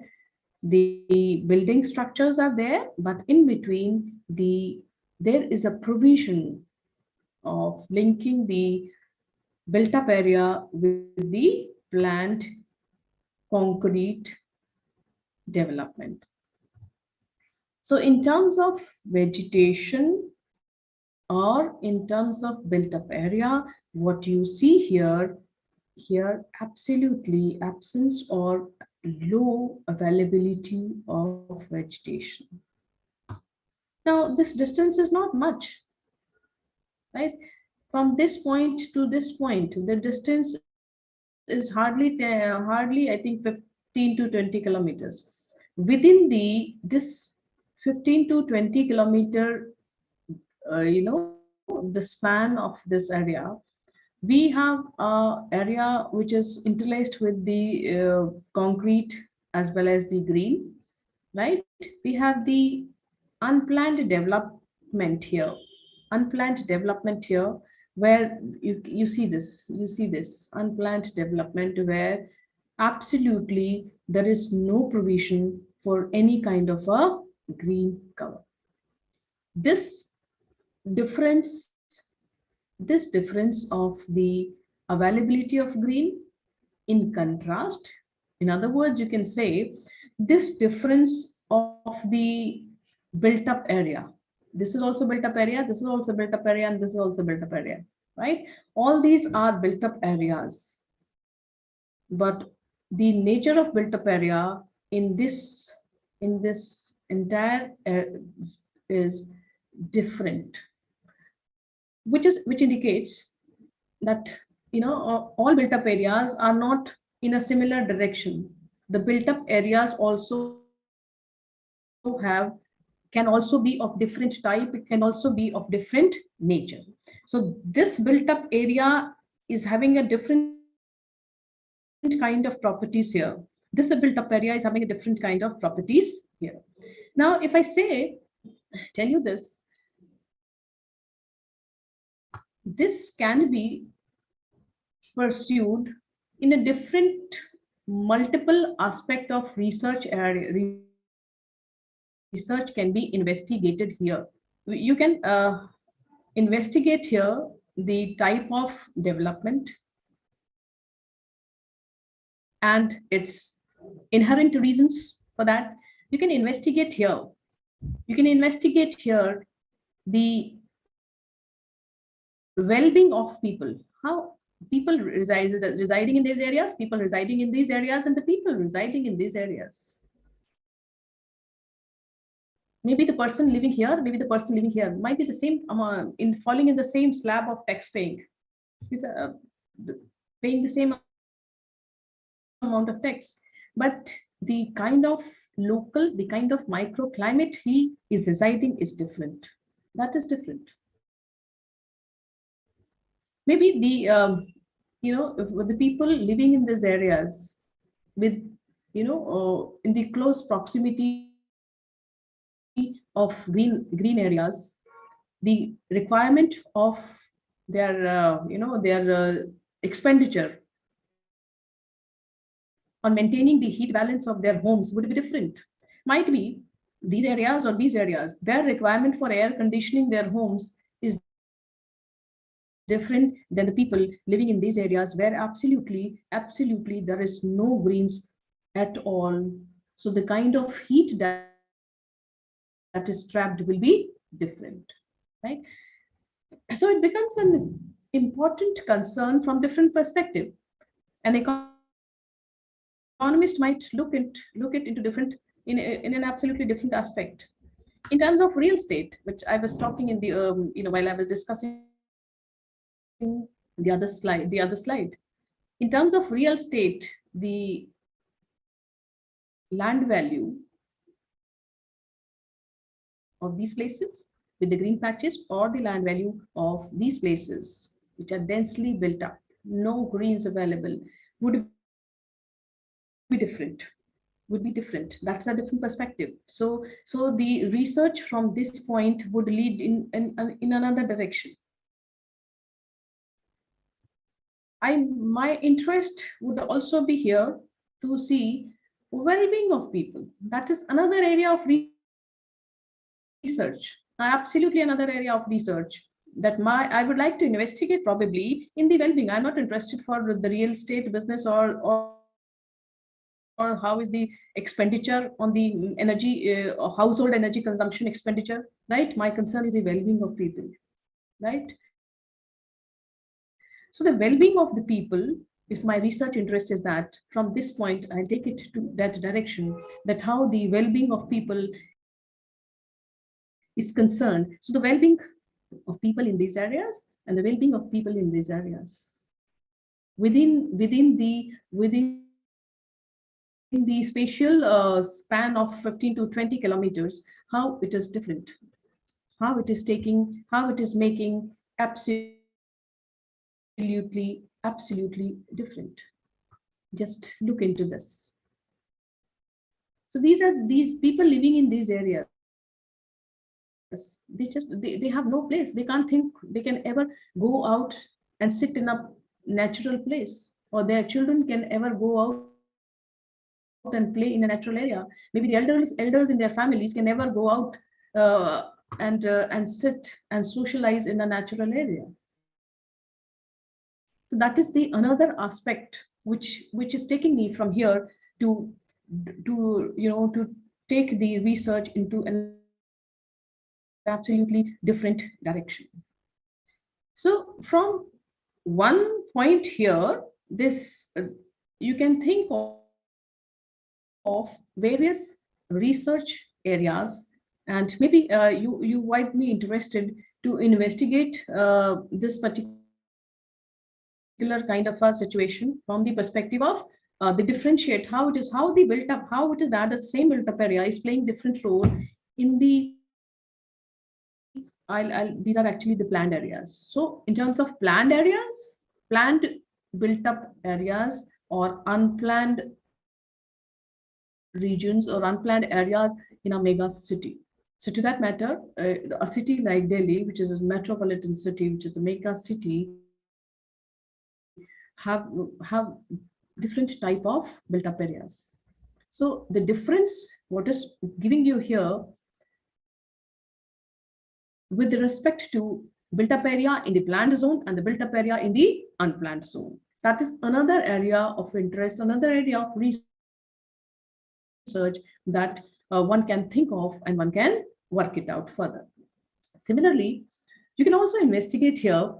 the building structures are there, but in between there is a provision of linking the built up area with the planned concrete development. So in terms of vegetation or in terms of built up area, what you see here absolutely absence or low availability of vegetation. Now this distance is not much, right? From this point to this point, the distance is hardly I think 15 to 20 kilometers. Within this 15 to 20 kilometer, the span of this area, we have a area which is interlaced with the concrete as well as the green, right? We have the unplanned development here, unplanned development here, where you see this unplanned development where absolutely there is no provision for any kind of a green cover. This difference, this difference of the availability of green in contrast, in other words, you can say this difference of the built up area, this is also built up area, this is also built up area, and this is also built up area, right? All these are built up areas, but the nature of built up area in this entire is different, which indicates that all built up areas are not in a similar direction. The built up areas also have, can also be of different type, it can also be of different nature. So this built up area is having a different kind of properties here. This built up area is having a different kind of properties here. Now if I say, tell you this, this can be pursued in a different multiple aspect of research area. Research can be investigated here. You can investigate here the type of development and its inherent reasons for that. You can investigate here. You can investigate here the well-being of people, how people residing in these areas, people residing in these areas, and the people residing in these areas. Maybe the person living here, maybe the person living here might be the same in falling in the same slab of tax paying. He's paying the same amount of tax, but the kind of local, the kind of microclimate he is residing is different. That is different. Maybe the people living in these areas with in the close proximity of green areas, the requirement of their expenditure on maintaining the heat balance of their homes would be different. Might be these areas, their requirement for air conditioning their homes is different than the people living in these areas where absolutely there is no greens at all. So the kind of heat that is trapped will be different, right? So it becomes an important concern from different perspective. An economist might look it into different in an absolutely different aspect. In terms of real estate, which I was talking in the while I was discussing the other slide. In terms of real estate, the land value of these places with the green patches or the land value of these places which are densely built up, no greens available, would be different. That's a different perspective. So the research from this point would lead in another direction. My interest would also be here to see well-being of people. That is another area of research, absolutely another area of research that I would like to investigate, probably in the well-being. I'm not interested for the real estate business or how is the expenditure on the energy, household energy consumption expenditure, right? My concern is the well-being of people, right? So the well-being of the people, if my research interest is that, from this point, I'll take it to that direction, that how the well-being of people is concerned. So the well-being of people in these areas and the well-being of people in these areas within the spatial span of 15 to 20 kilometers, how it is different, how it is making absolutely different. Just look into this. So these people living in these areas, they have no place. They can't think they can ever go out and sit in a natural place, or their children can ever go out and play in a natural area. Maybe the elders in their families can never go out and sit and socialize in a natural area. So that is the another aspect which is taking me from here to take the research into an absolutely different direction. So from one point here, this you can think of various research areas, and maybe you might be interested to investigate this particular kind of a situation from the perspective of the differentiate how it is that the same built up area is playing different role in the these are actually the planned areas. So in terms of planned areas, planned built up areas or unplanned regions or unplanned areas in a mega city. So to that matter, a city like Delhi, which is a metropolitan city, which is the mega city, have different type of built up areas. So the difference, what is giving you here with respect to built up area in the planned zone and the built up area in the unplanned zone. That is another area of interest, another area of research that one can think of and one can work it out further. Similarly, you can also investigate here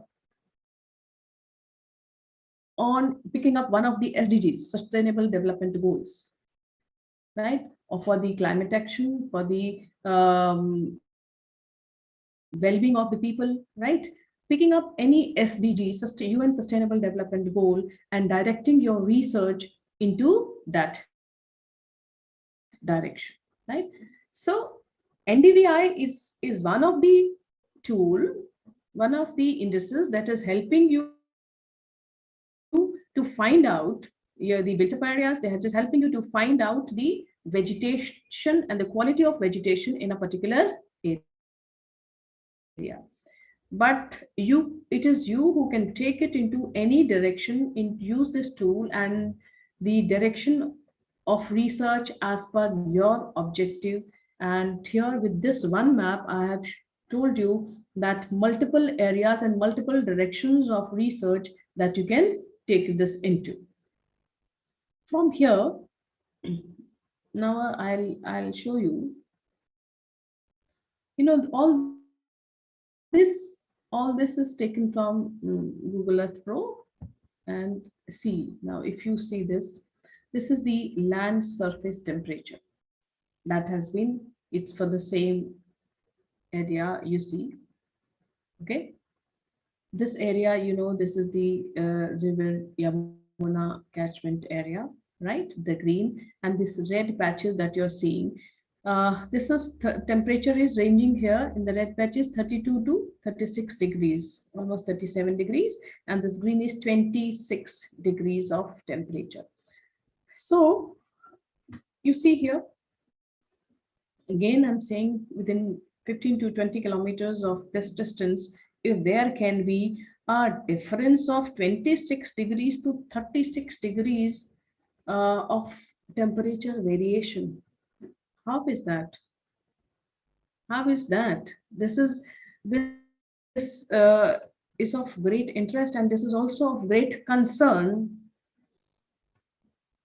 on picking up one of the SDGs, Sustainable Development Goals, right? Or for the climate action, for the well-being of the people, right? Picking up any SDG, UN Sustainable Development Goal, and directing your research into that direction, right? So NDVI is one of the tool, one of the indices that is helping you to find out the built up areas. They are just helping you to find out the vegetation and the quality of vegetation in a particular area. But it is you who can take it into any direction, use this tool and the direction of research as per your objective. And here with this one map, I have told you that multiple areas and multiple directions of research that you can take this into. From here, now I'll show you, all this is taken from Google Earth Pro. And see, now if you see this is the land surface temperature that has been, it's for the same area you see. Okay, this area, this is the river Yamuna catchment area, right? The green, and this red patches that you're seeing, This is temperature is ranging here in the red patches 32 to 36 degrees, almost 37 degrees, and this green is 26 degrees of temperature. So you see here, again, I'm saying within 15 to 20 kilometers of this distance, if there can be a difference of 26 degrees to 36 degrees of temperature variation. How is that? How is that? This is of great interest, and this is also of great concern.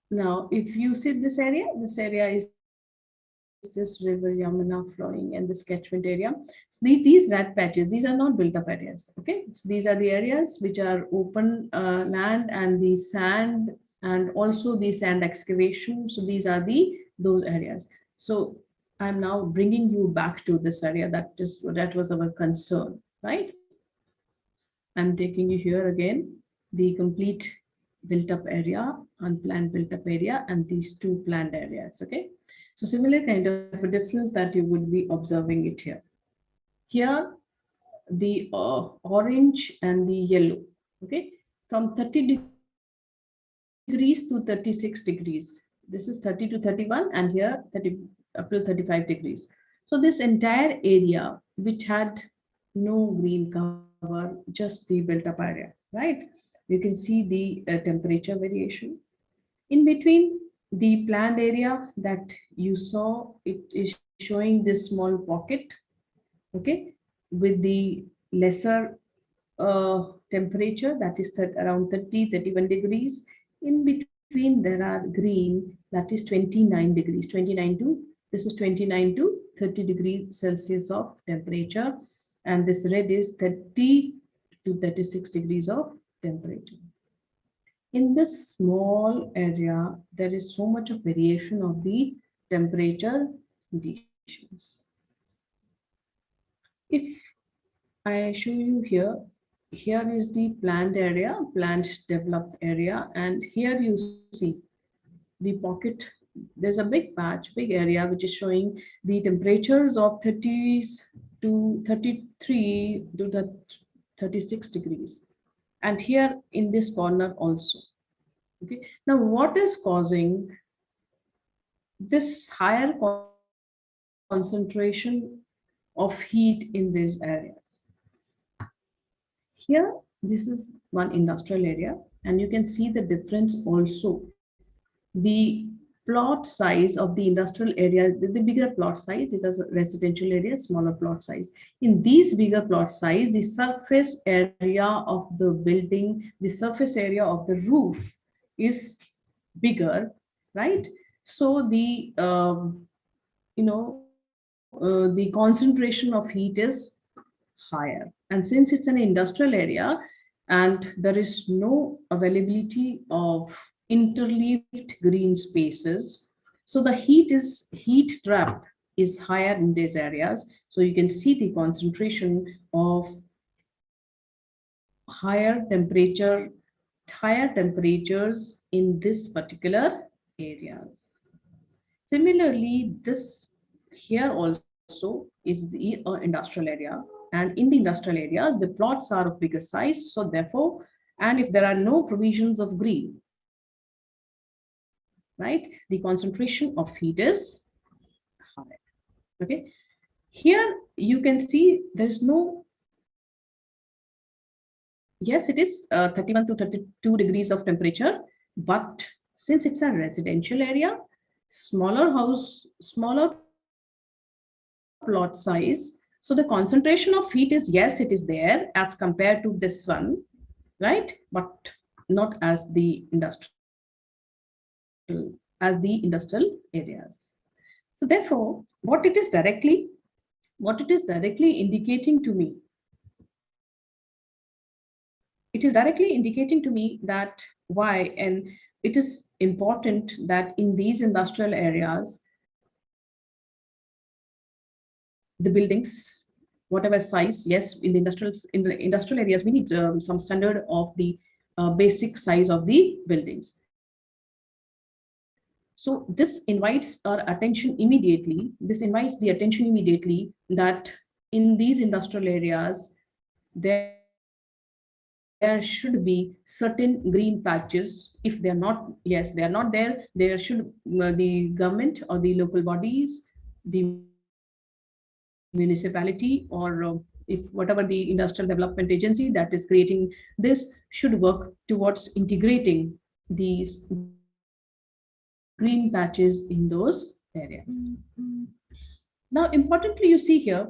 Now, if you see this area is this river Yamuna flowing and this catchment area. So these red patches, these are not built up areas. Okay, so these are the areas which are open land and the sand and also the sand excavation. So these are those areas. So I'm now bringing you back to this area that was our concern, right? I'm taking you here again, the complete built up area, unplanned built up area, and these two planned areas. Okay. So similar kind of a difference that you would be observing it here. Here, the orange and the yellow, okay, from 30 degrees to 36 degrees. This is 30 to 31, and here 30 up to 35 degrees. So this entire area, which had no green cover, just the built up area, right? You can see the temperature variation. In between the planned area that you saw, it is showing this small pocket, okay, with the lesser temperature that is around 30, 31 degrees. In between there are green that is 29 degrees, 29 to, this is 29 to 30 degrees Celsius of temperature. And this red is 30 to 36 degrees of temperature. In this small area, there is so much of variation of the temperature conditions. If I show you here, here is the planned area, planned developed area, and here you see the pocket. There's a big patch, big area, which is showing the temperatures of 30s to 33 to the 36 degrees. And here in this corner also. Okay. Now, what is causing this higher concentration of heat in these areas? Here, this is one industrial area, and you can see the difference also. The plot size of the industrial area, the bigger plot size, this is a residential area, smaller plot size. In these bigger plot size, the surface area of the building, the surface area of the roof is bigger, right? So the the concentration of heat is higher. And since it's an industrial area and there is no availability of interleaved green spaces, so the heat trap is higher in these areas. So you can see the concentration of higher temperatures in this particular areas. Similarly, this here also is the industrial area, and in the industrial areas, the plots are of bigger size. So therefore, and if there are no provisions of green, right, the concentration of heat is higher. Okay, here you can see there's no, yes, it is 31 to 32 degrees of temperature, but since it's a residential area, smaller plot size, so the concentration of heat is, yes, it is there as compared to this one, right, but not as the industrial areas. So therefore, what it is directly indicating to me, it is directly indicating to me that why, and it is important that in these industrial areas, the buildings, whatever size, yes, in the industrial areas, we need some standard of the basic size of the buildings. So this invites our attention immediately. This invites the attention immediately that in these industrial areas, there should be certain green patches. If they are not, yes, they are not there, there should the government or the local bodies, the municipality, or if whatever the industrial development agency that is creating this should work towards integrating these green patches in those areas. Now, importantly, you see here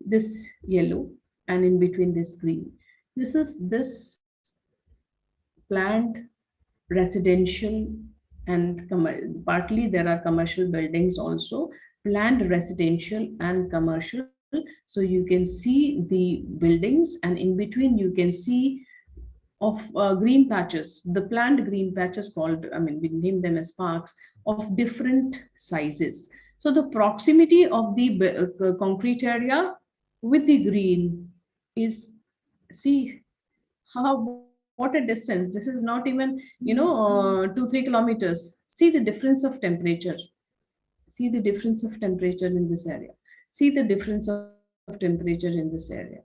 this yellow and in between this green. This is this planned residential and partly there are commercial buildings also, planned residential and commercial. So you can see the buildings and in between you can see of green patches, the planned green patches called, I mean, we name them as parks of different sizes. So the proximity of the concrete area with the green is, see how, what a distance. This is not even, 2-3 kilometers. See the difference of temperature. See the difference of temperature in this area. See the difference of temperature in this area,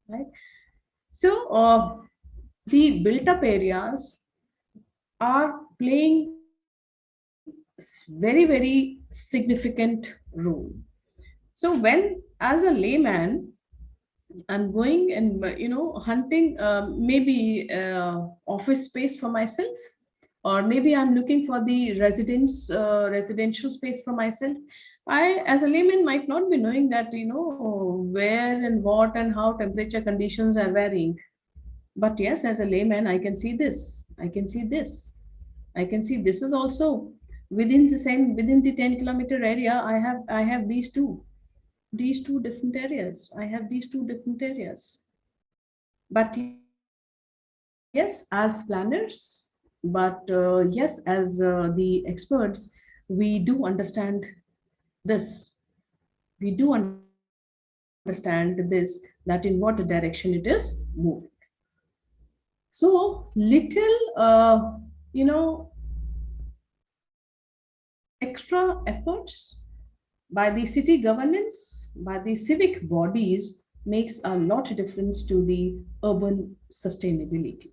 right? So the built up areas are playing very significant role. So when as a layman I'm going and hunting maybe office space for myself, or maybe I'm looking for the residential space for myself. I, as a layman, might not be knowing that where and what and how temperature conditions are varying. But yes, as a layman, I can see this. I can see this. I can see this is also within the 10-kilometer area. I have these two different areas. I have these two different areas. But yes, as planners, but yes, as the experts, we do understand this. We do understand this, that in what direction it is moving. So little, extra efforts by the city governance, by the civic bodies makes a lot of difference to the urban sustainability.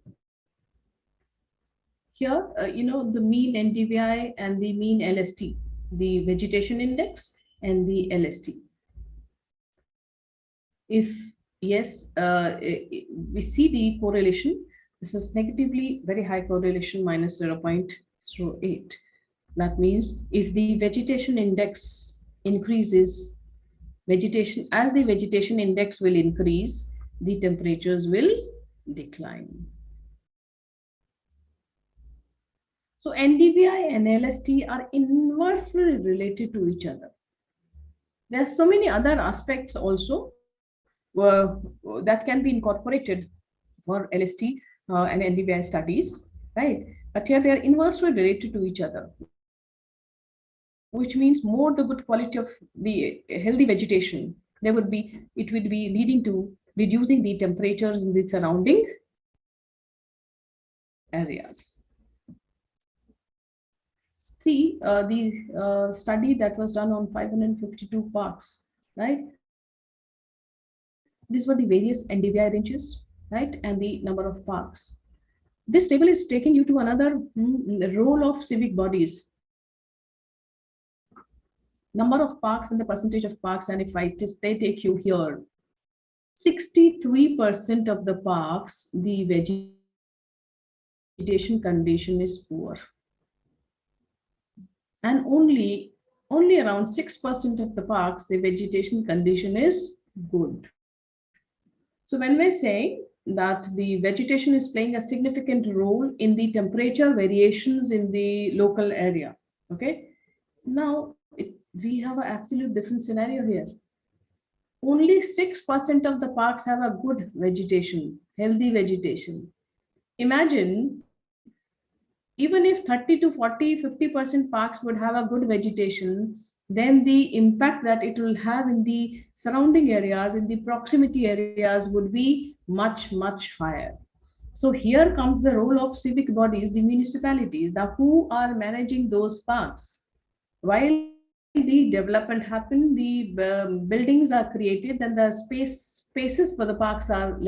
Here, the mean NDVI and the mean LST, the vegetation index and the LST. If yes, we see the correlation. This is negatively very high correlation, minus 0.08. That means if the vegetation index increases, as the vegetation index will increase, the temperatures will decline. So NDVI and LST are inversely related to each other. There are so many other aspects also that can be incorporated for LST and NDVI studies, right? But here they are inversely related to each other, which means more the good quality of the healthy vegetation, it would be leading to reducing the temperatures in the surrounding areas. See the study that was done on 552 parks, right? These were the various NDVI ranges, right? And the number of parks. This table is taking you to another role of civic bodies. Number of parks and the percentage of parks, and if they take you here, 63% of the parks, the vegetation condition is poor. And only around 6% of the parks, the vegetation condition is good. So when we're saying that the vegetation is playing a significant role in the temperature variations in the local area, okay? Now, we have an absolute different scenario here. Only 6% of the parks have a good vegetation, healthy vegetation. Imagine, even if 30 to 40, 50% parks would have a good vegetation, then the impact that it will have in the surrounding areas, in the proximity areas would be much higher. So here comes the role of civic bodies, the municipalities, the who are managing those parks. While the development happen, the buildings are created, then the spaces for the parks are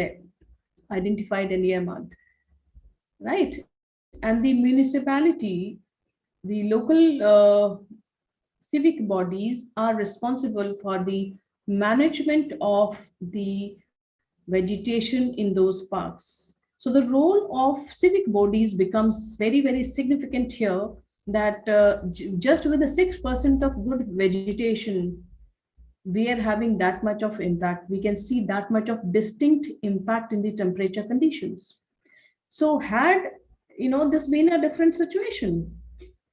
identified and earmarked, right? And the municipality, the local civic bodies are responsible for the management of the vegetation in those parks. So the role of civic bodies becomes very, very significant here, that just with the 6% of good vegetation, we are having that much of impact. We can see that much of distinct impact in the temperature conditions. So had, this been a different situation,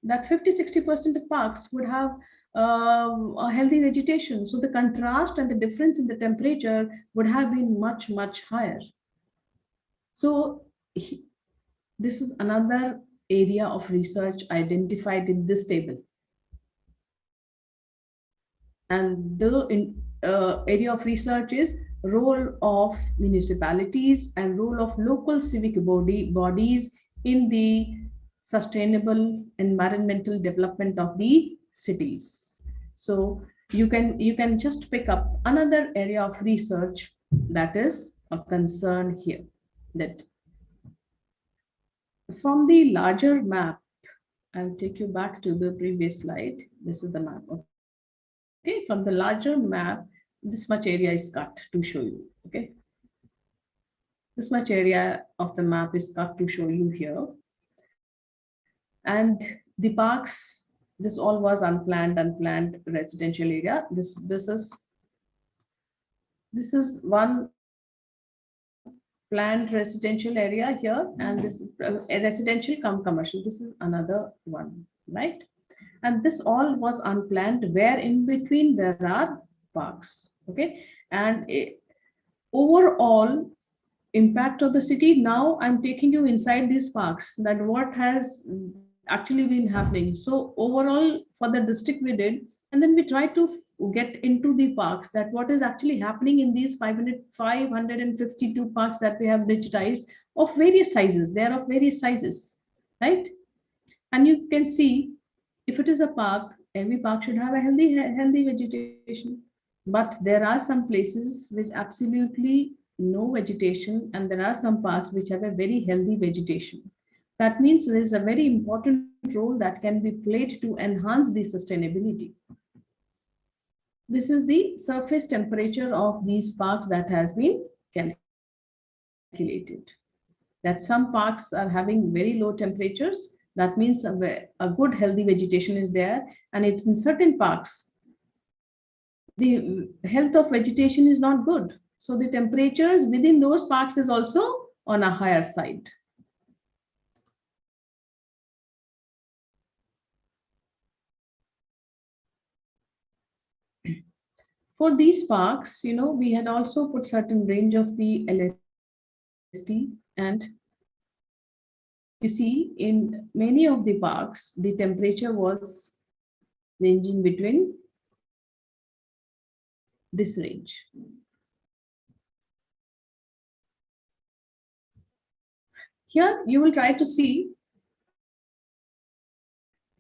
that 50-60% of parks would have a healthy vegetation. So the contrast and the difference in the temperature would have been much, much higher. So this is another area of research identified in this table. And the area of research is role of municipalities and role of local civic bodies in the sustainable environmental development of the cities. So you can just pick up another area of research that is a concern here, that from the larger map, I'll take you back to the previous slide. This is the map. Okay, from the larger map, this much area is cut to show you. Okay, this much area of the map is cut to show you here. And the parks, this all was unplanned residential area. This is one planned residential area here, and this a residential come commercial. This is another one, right? And this all was unplanned, where in between there are parks. Okay, and overall impact of the city. Now I'm taking you inside these parks, that what has actually been happening. So overall for the district we did, and then we try to get into the parks, that what is actually happening in these 552 parks that we have digitized, of various sizes. They are of various sizes, right? And you can see, if it is a park, every park should have a healthy vegetation. But there are some places which absolutely no vegetation, and there are some parks which have a very healthy vegetation. That means there is a very important role that can be played to enhance the sustainability. This is the surface temperature of these parks that has been calculated. That some parks are having very low temperatures. That means a good healthy vegetation is there, and it's in certain parks the health of vegetation is not good. So the temperatures within those parks is also on a higher side. For these parks, we had also put certain range of the LST, and you see in many of the parks, the temperature was ranging between this range. Here you will try to see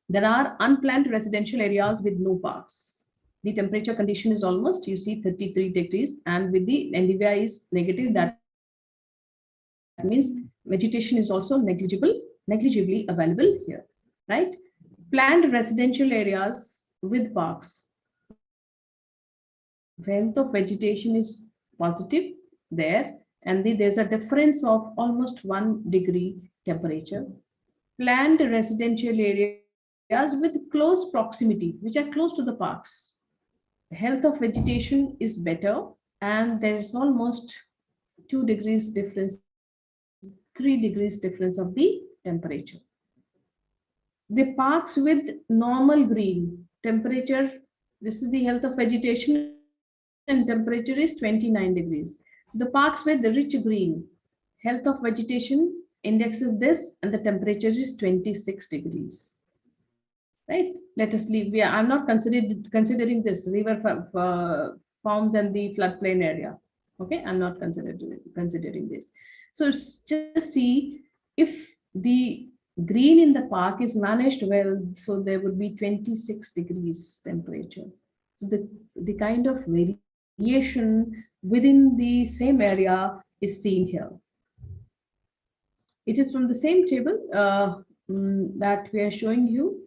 there are unplanned residential areas with no parks. The temperature condition is almost, you see, 33 degrees, and with the NDVI is negative, that means vegetation is also negligibly available here, right? Planned residential areas with parks, health of vegetation is positive there, and there's a difference of almost 1 degree temperature. Planned residential areas with close proximity, which are close to the parks, health of vegetation is better, and there is almost 2 degrees difference, 3 degrees difference of the temperature. The parks with normal green temperature, this is the health of vegetation, and temperature is 29 degrees. The parks with the rich green, health of vegetation index is this, and the temperature is 26 degrees. Right? Let us leave. I'm not considering this river farms and the floodplain area. Okay, I'm not considering this. So just see if the green in the park is managed well, so there would be 26 degrees temperature. So the kind of variation within the same area is seen here. It is from the same table that we are showing you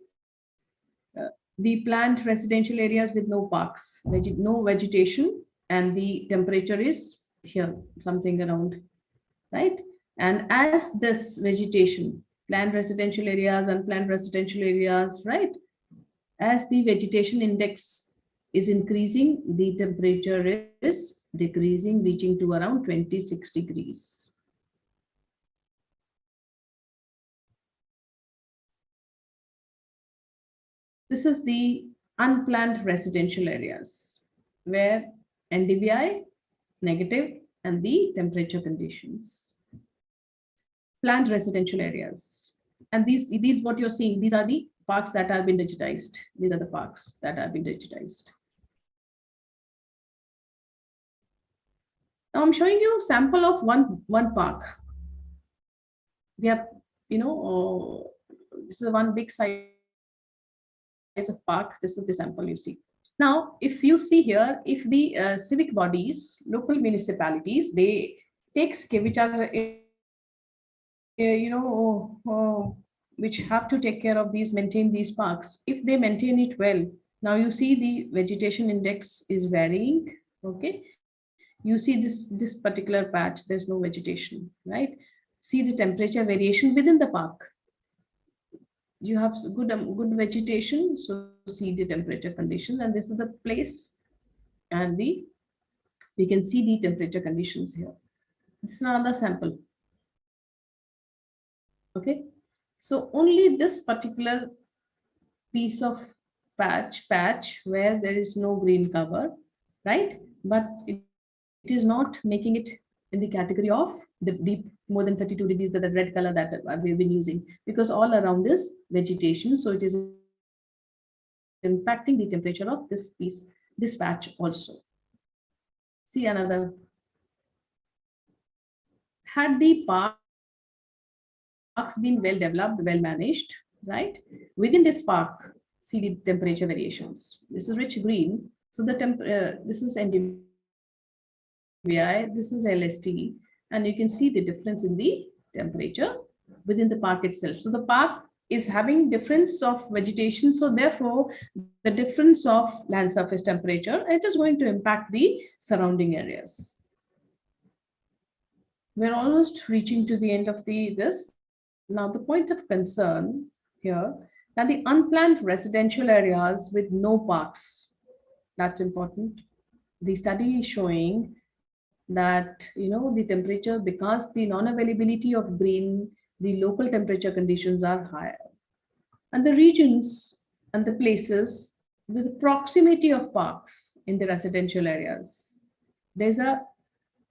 the planned residential areas with no parks, no vegetation, and the temperature is here, something around, right? And as this vegetation, planned residential areas, unplanned residential areas, right? As the vegetation index is increasing, the temperature is decreasing, reaching to around 26 degrees. This is the unplanned residential areas where NDVI negative and the temperature conditions. Planned residential areas. And these what you're seeing, these are the parks that have been digitized. These are the parks that have been digitized. Now I'm showing you a sample of one park. We have, this is one big size of park. This is the sample you see. Now, if you see here, if the civic bodies, local municipalities, they take which are, which have to take care of these, maintain these parks. If they maintain it well, now you see the vegetation index is varying. Okay, you see this particular patch, there's no vegetation, right? See the temperature variation within the park. You have good vegetation, so see the temperature conditions, and this is the place, and we can see the temperature conditions here. This is another sample. Okay, so only this particular piece of patch where there is no green cover, right? But it is not making it in the category of the deep more than 32 degrees, that the red color that we've been using, because all around this vegetation, so it is impacting the temperature of this piece, this patch also. See another. Had the parks been well developed, well managed, right? Within this park, see the temperature variations. This is rich green. So the this is NDVI, this is LST, and you can see the difference in the temperature within the park itself. So the park is having difference of vegetation, so therefore the difference of land surface temperature, it is going to impact the surrounding areas. We're almost reaching to the end of this. Now the point of concern here, that the unplanned residential areas with no parks, that's important. The study is showing that the temperature, because the non-availability of green, the local temperature conditions are higher, and the regions and the places with the proximity of parks in the residential areas, there's a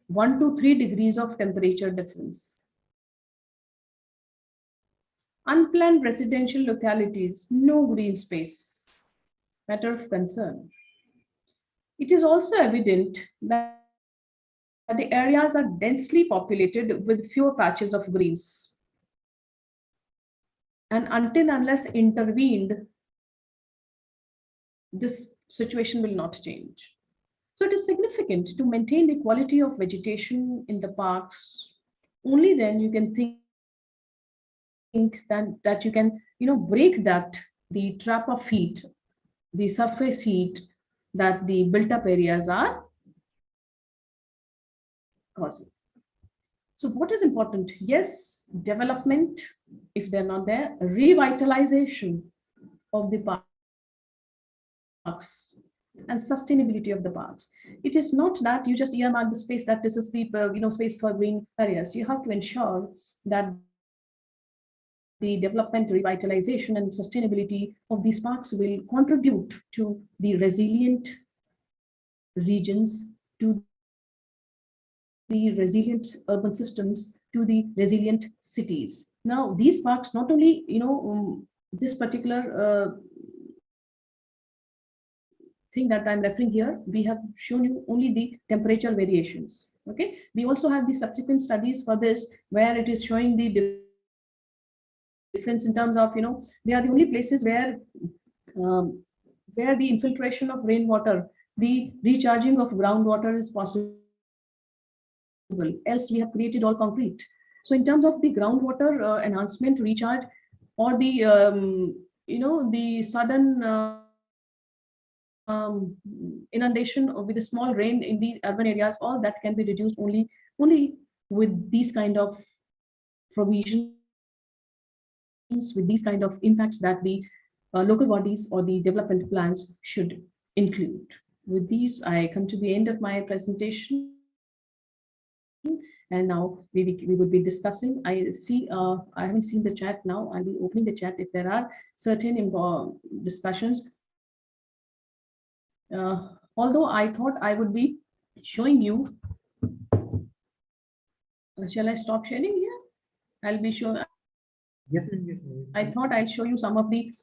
1 to 3 degrees of temperature difference. Unplanned residential localities, no green space, matter of concern. It is also evident that the areas are densely populated with fewer patches of greens. And unless intervened, this situation will not change. So it is significant to maintain the quality of vegetation in the parks. Only then you can think that you can break the trap of heat, the surface heat that the built up areas are causing. So what is important? Yes, development, if they're not there, revitalization of the parks and sustainability of the parks. It is not that you just earmark the space, that this is the space for green areas. You have to ensure that the development, revitalization, and sustainability of these parks will contribute to the resilient regions, to the resilient urban systems, to the resilient cities. Now, these parks not only, this particular thing that I'm referring here, we have shown you only the temperature variations. Okay, we also have the subsequent studies for this, where it is showing the difference in terms of, they are the only places um, where the infiltration of rainwater, the recharging of groundwater is possible. Else we have created all concrete. So in terms of the groundwater enhancement, recharge, or the the sudden inundation with a small rain in the urban areas, all that can be reduced only with these kind of provisions, with these kind of impacts that the local bodies or the development plans should include. With these, I come to the end of my presentation. And now we would be discussing. I see, I haven't seen the chat now. I'll be opening the chat if there are certain discussions. Although I thought I would be showing you. Shall I stop sharing here? I'll be showing. Yes, yes. I thought I'll show you some of the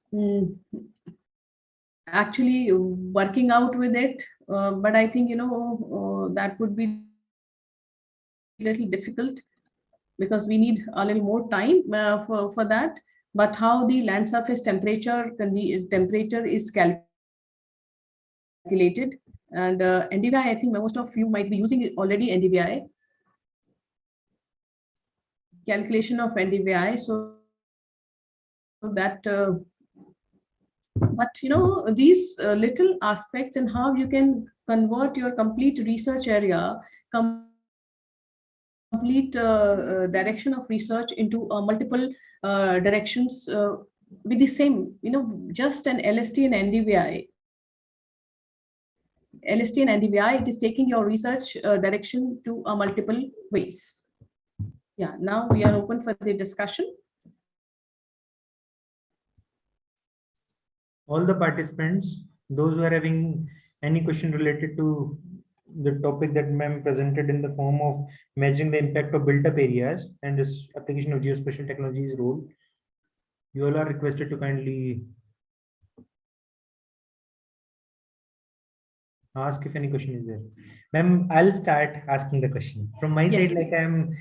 actually working out with it, but I think that would be a little difficult because we need a little more time for that. But how the land surface temperature is calculated, and NDVI, I think most of you might be using it already, NDVI calculation of NDVI, so that but these little aspects and how you can convert your complete research area, complete direction of research into multiple directions with the same, just an LST and NDVI. LST and NDVI, it is taking your research direction to multiple ways. Yeah, now we are open for the discussion. All the participants, those who are having any question related to the topic that ma'am presented in the form of measuring the impact of built up areas and this application of geospatial technology's role, you all are requested to kindly ask if any question is there. Ma'am, I'll start asking the question. From my Yes, side, like I'm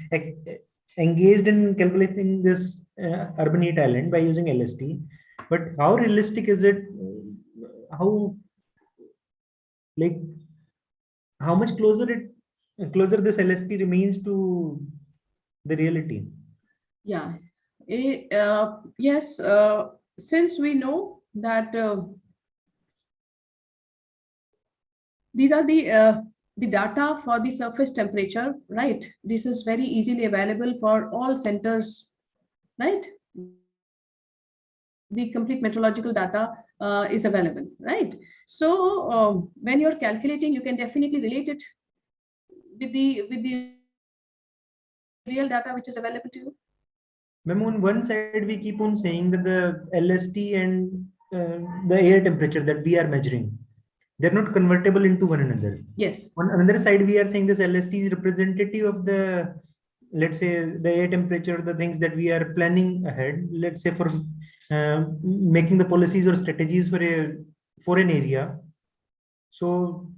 engaged in calculating this urban heat island by using LST, but how realistic is it? How, like, how much closer this LST remains to the reality? yeah. Yes, since we know that these are the data for the surface temperature, right? This is very easily available for all centers, right? The complete meteorological data is available, right? So when you're calculating, you can definitely relate it with the real data which is available to you. Ma'am, on one side, we keep on saying that the LST and the air temperature that we are measuring, they're not convertible into one another. Yes. On another side, we are saying this LST is representative of the, let's say, the air temperature, the things that we are planning ahead, let's say for making the policies or strategies for an area. So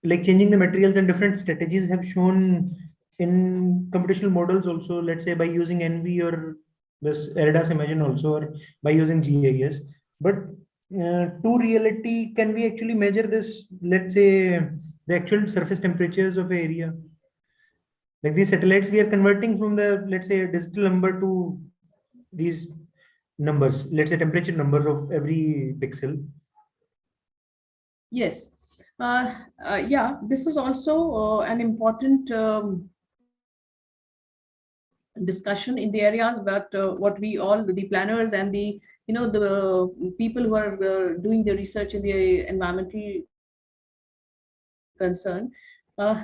like changing the materials and different strategies have shown in computational models also, let's say by using NV or this ERDAS Imagine also, or by using GIS. But to reality, can we actually measure this, let's say the actual surface temperatures of the area? Like these satellites, we are converting from the, let's say, digital number to these numbers, let's say temperature number of every pixel. Yes. Yeah, this is also an important discussion in the areas, but what we all, the planners and the the people who are doing the research in the environmental concern,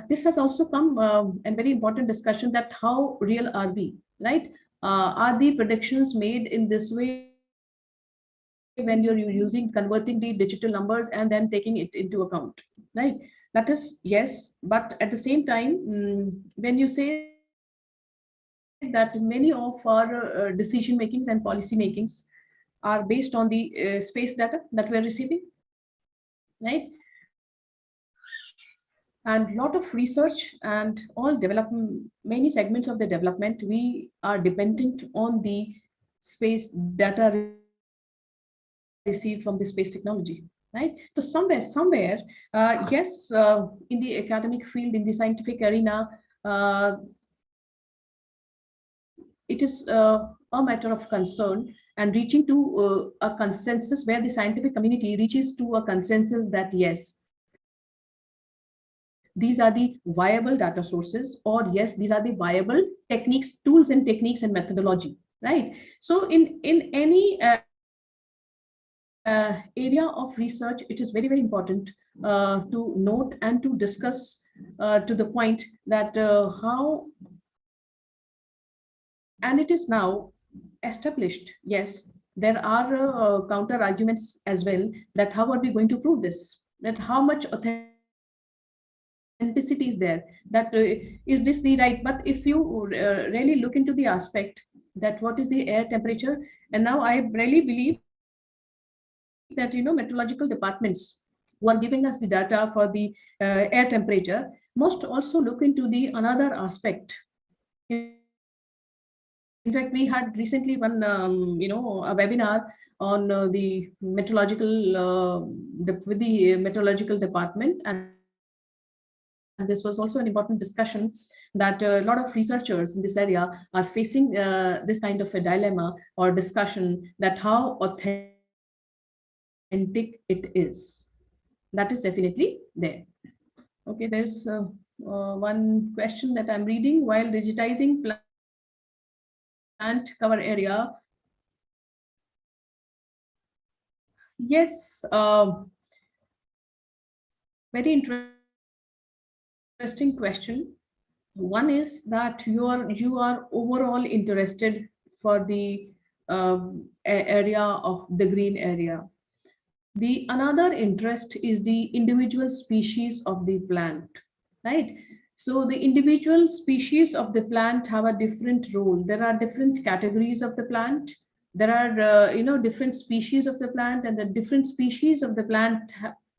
this has also come a very important discussion that how real are we, right? Are the predictions made in this way when you're using converting the digital numbers and then taking it into account, right? That is yes, but at the same time, when you say that many of our decision makings and policy makings are based on the space data that we're receiving, right? and lot of research and all development, many segments of the development, we are dependent on the space data received from the space technology, right? So somewhere, yes, in the academic field, in the scientific arena, it is a matter of concern and reaching to a consensus where the scientific community reaches to a consensus that yes, these are the viable data sources, or yes, these are the viable techniques, tools and techniques and methodology, right? So in any area of research, it is very important to note and to discuss to the point that how, and it is now established, yes, there are counter arguments as well, that how are we going to prove this, that how much authenticity is there, that is this the right, but if you really look into the aspect that what is the air temperature, and now I really believe that meteorological departments who are giving us the data for the air temperature must also look into the another aspect. In fact, we had recently one a webinar on the meteorological with the meteorological department, and this was also an important discussion that a lot of researchers in this area are facing this kind of a dilemma or discussion, that how authentic it is. That is definitely there. Okay, there's one question that I'm reading. While digitizing plant cover area, yes, very interesting question. One is that you are overall interested for the area of the green area. The another interest is the individual species of the plant, right? So the individual species of the plant have a different role. There are different categories of the plant. There are different species of the plant, and the different species of the plant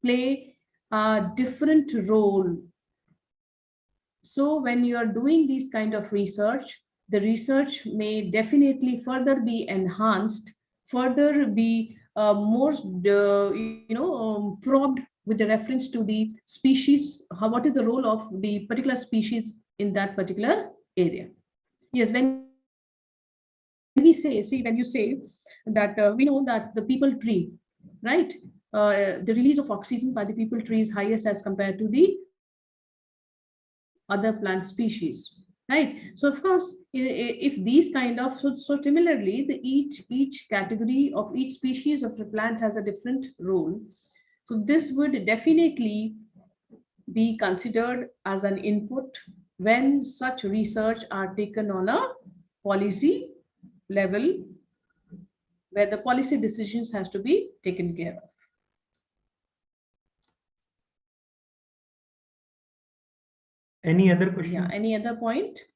play a different role. So when you are doing these kind of research, the research may definitely further be enhanced, further be more probed with the reference to the species, what is the role of the particular species in that particular area. Yes, when we say, see, when you say that we know that the people tree, right, the release of oxygen by the people tree is highest as compared to the other plant species, right? So of course, if these kind of, so similarly, the each category of each species of the plant has a different role. So this would definitely be considered as an input when such research are taken on a policy level, where the policy decisions has to be taken care of. Any other question? Yeah, any other point?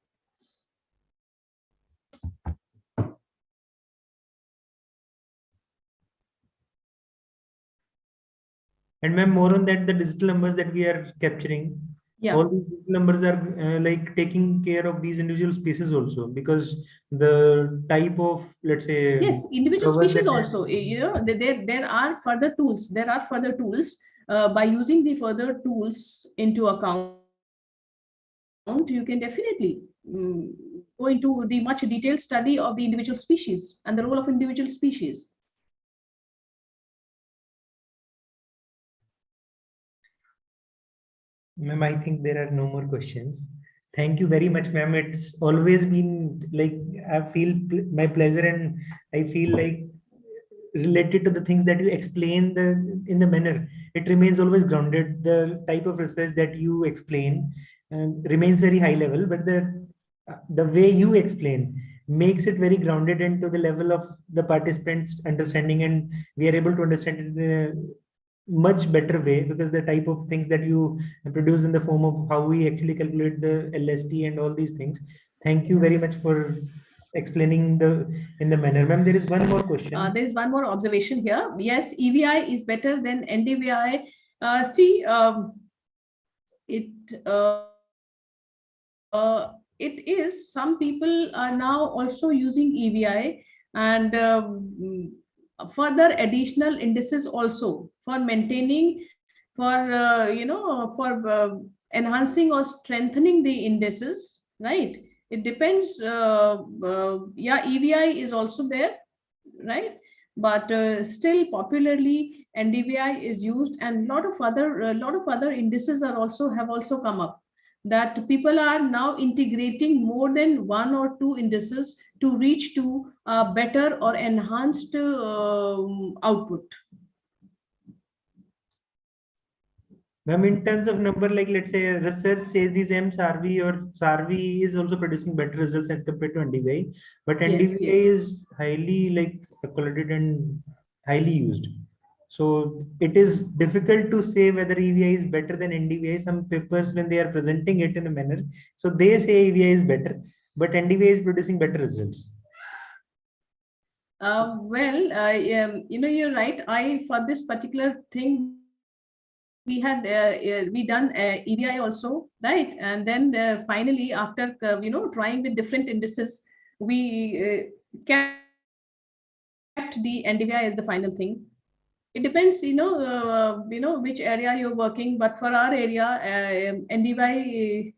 And ma'am, more on that, the digital numbers that we are capturing, Yeah, all these digital numbers are like taking care of these individual species also, because the type of, let's say, yes, individual cover species that also, there are further tools, by using the further tools into account, you can definitely go into the much detailed study of the individual species and the role of individual species. Ma'am, I think there are no more questions. Thank you very much, ma'am. It's always been like, I feel my pleasure, and I feel like related to the things that you explain in the manner, it remains always grounded. The type of research that you explain remains very high level, but the way you explain makes it very grounded into the level of the participants understanding, and we are able to understand it in a much better way, because the type of things that you produce in the form of how we actually calculate the LST and all these things. Thank you very much for explaining in the manner. Ma'am, there is one more question. There is one more observation here. Yes, EVI is better than NDVI. See, it is, some people are now also using EVI and further additional indices also for maintaining, for enhancing or strengthening the indices, right? It depends. Yeah, EVI is also there, right? But still popularly NDVI is used, and lot of other indices are also have also come up, that people are now integrating more than one or two indices to reach to a better or enhanced output. Ma'am, in terms of number, like let's say research says these MSRV or SARV is also producing better results as compared to NDVI, but NDVI is highly like accorded and highly used. So it is difficult to say whether EVI is better than NDVI. Some papers, when they are presenting it in a manner, so they say EVI is better, but NDVI is producing better results. You're right. For this particular thing, we had we done EVI also, right? And then finally, after trying with different indices, we kept the NDVI as the final thing. It depends, which area you're working. But for our area, NDVI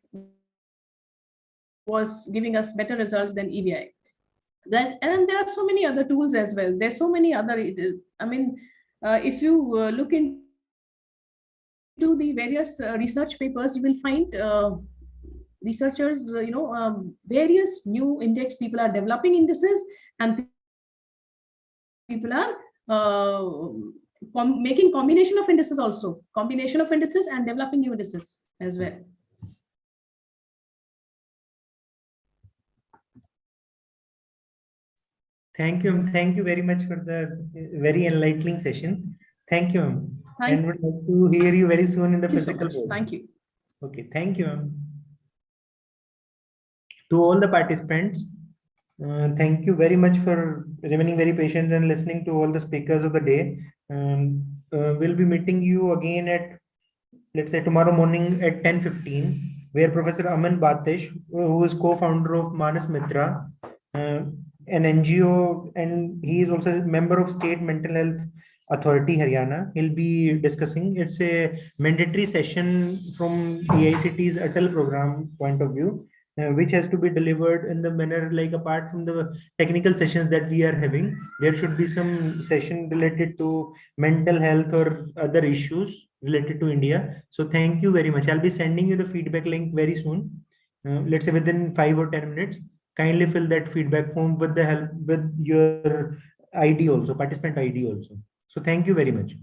was giving us better results than EVI. And there are so many other tools as well. There's so many other. If you look into the various research papers, you will find researchers, various new index. People are developing indices, and people are making combination of indices also, combination of indices and developing new indices as well. Thank you. Thank you very much for the very enlightening session. Thank you. And would like to hear you very soon in the physical board. Thank you. Okay, thank you. To all the participants, thank you very much for remaining very patient and listening to all the speakers of the day. We'll be meeting you again at, let's say, tomorrow morning at 10:15, where Professor Aman Batish, who is co-founder of Manas Mitra, an NGO, and he is also a member of State Mental Health Authority Haryana. He'll be discussing. It's a mandatory session from AICT's Atal program point of view, which has to be delivered in the manner, like apart from the technical sessions that we are having, there should be some session related to mental health or other issues related to India. So thank you very much. I'll be sending you the feedback link very soon. Let's say within 5 or 10 minutes. Kindly fill that feedback form with the help with your ID also, participant ID also. So thank you very much.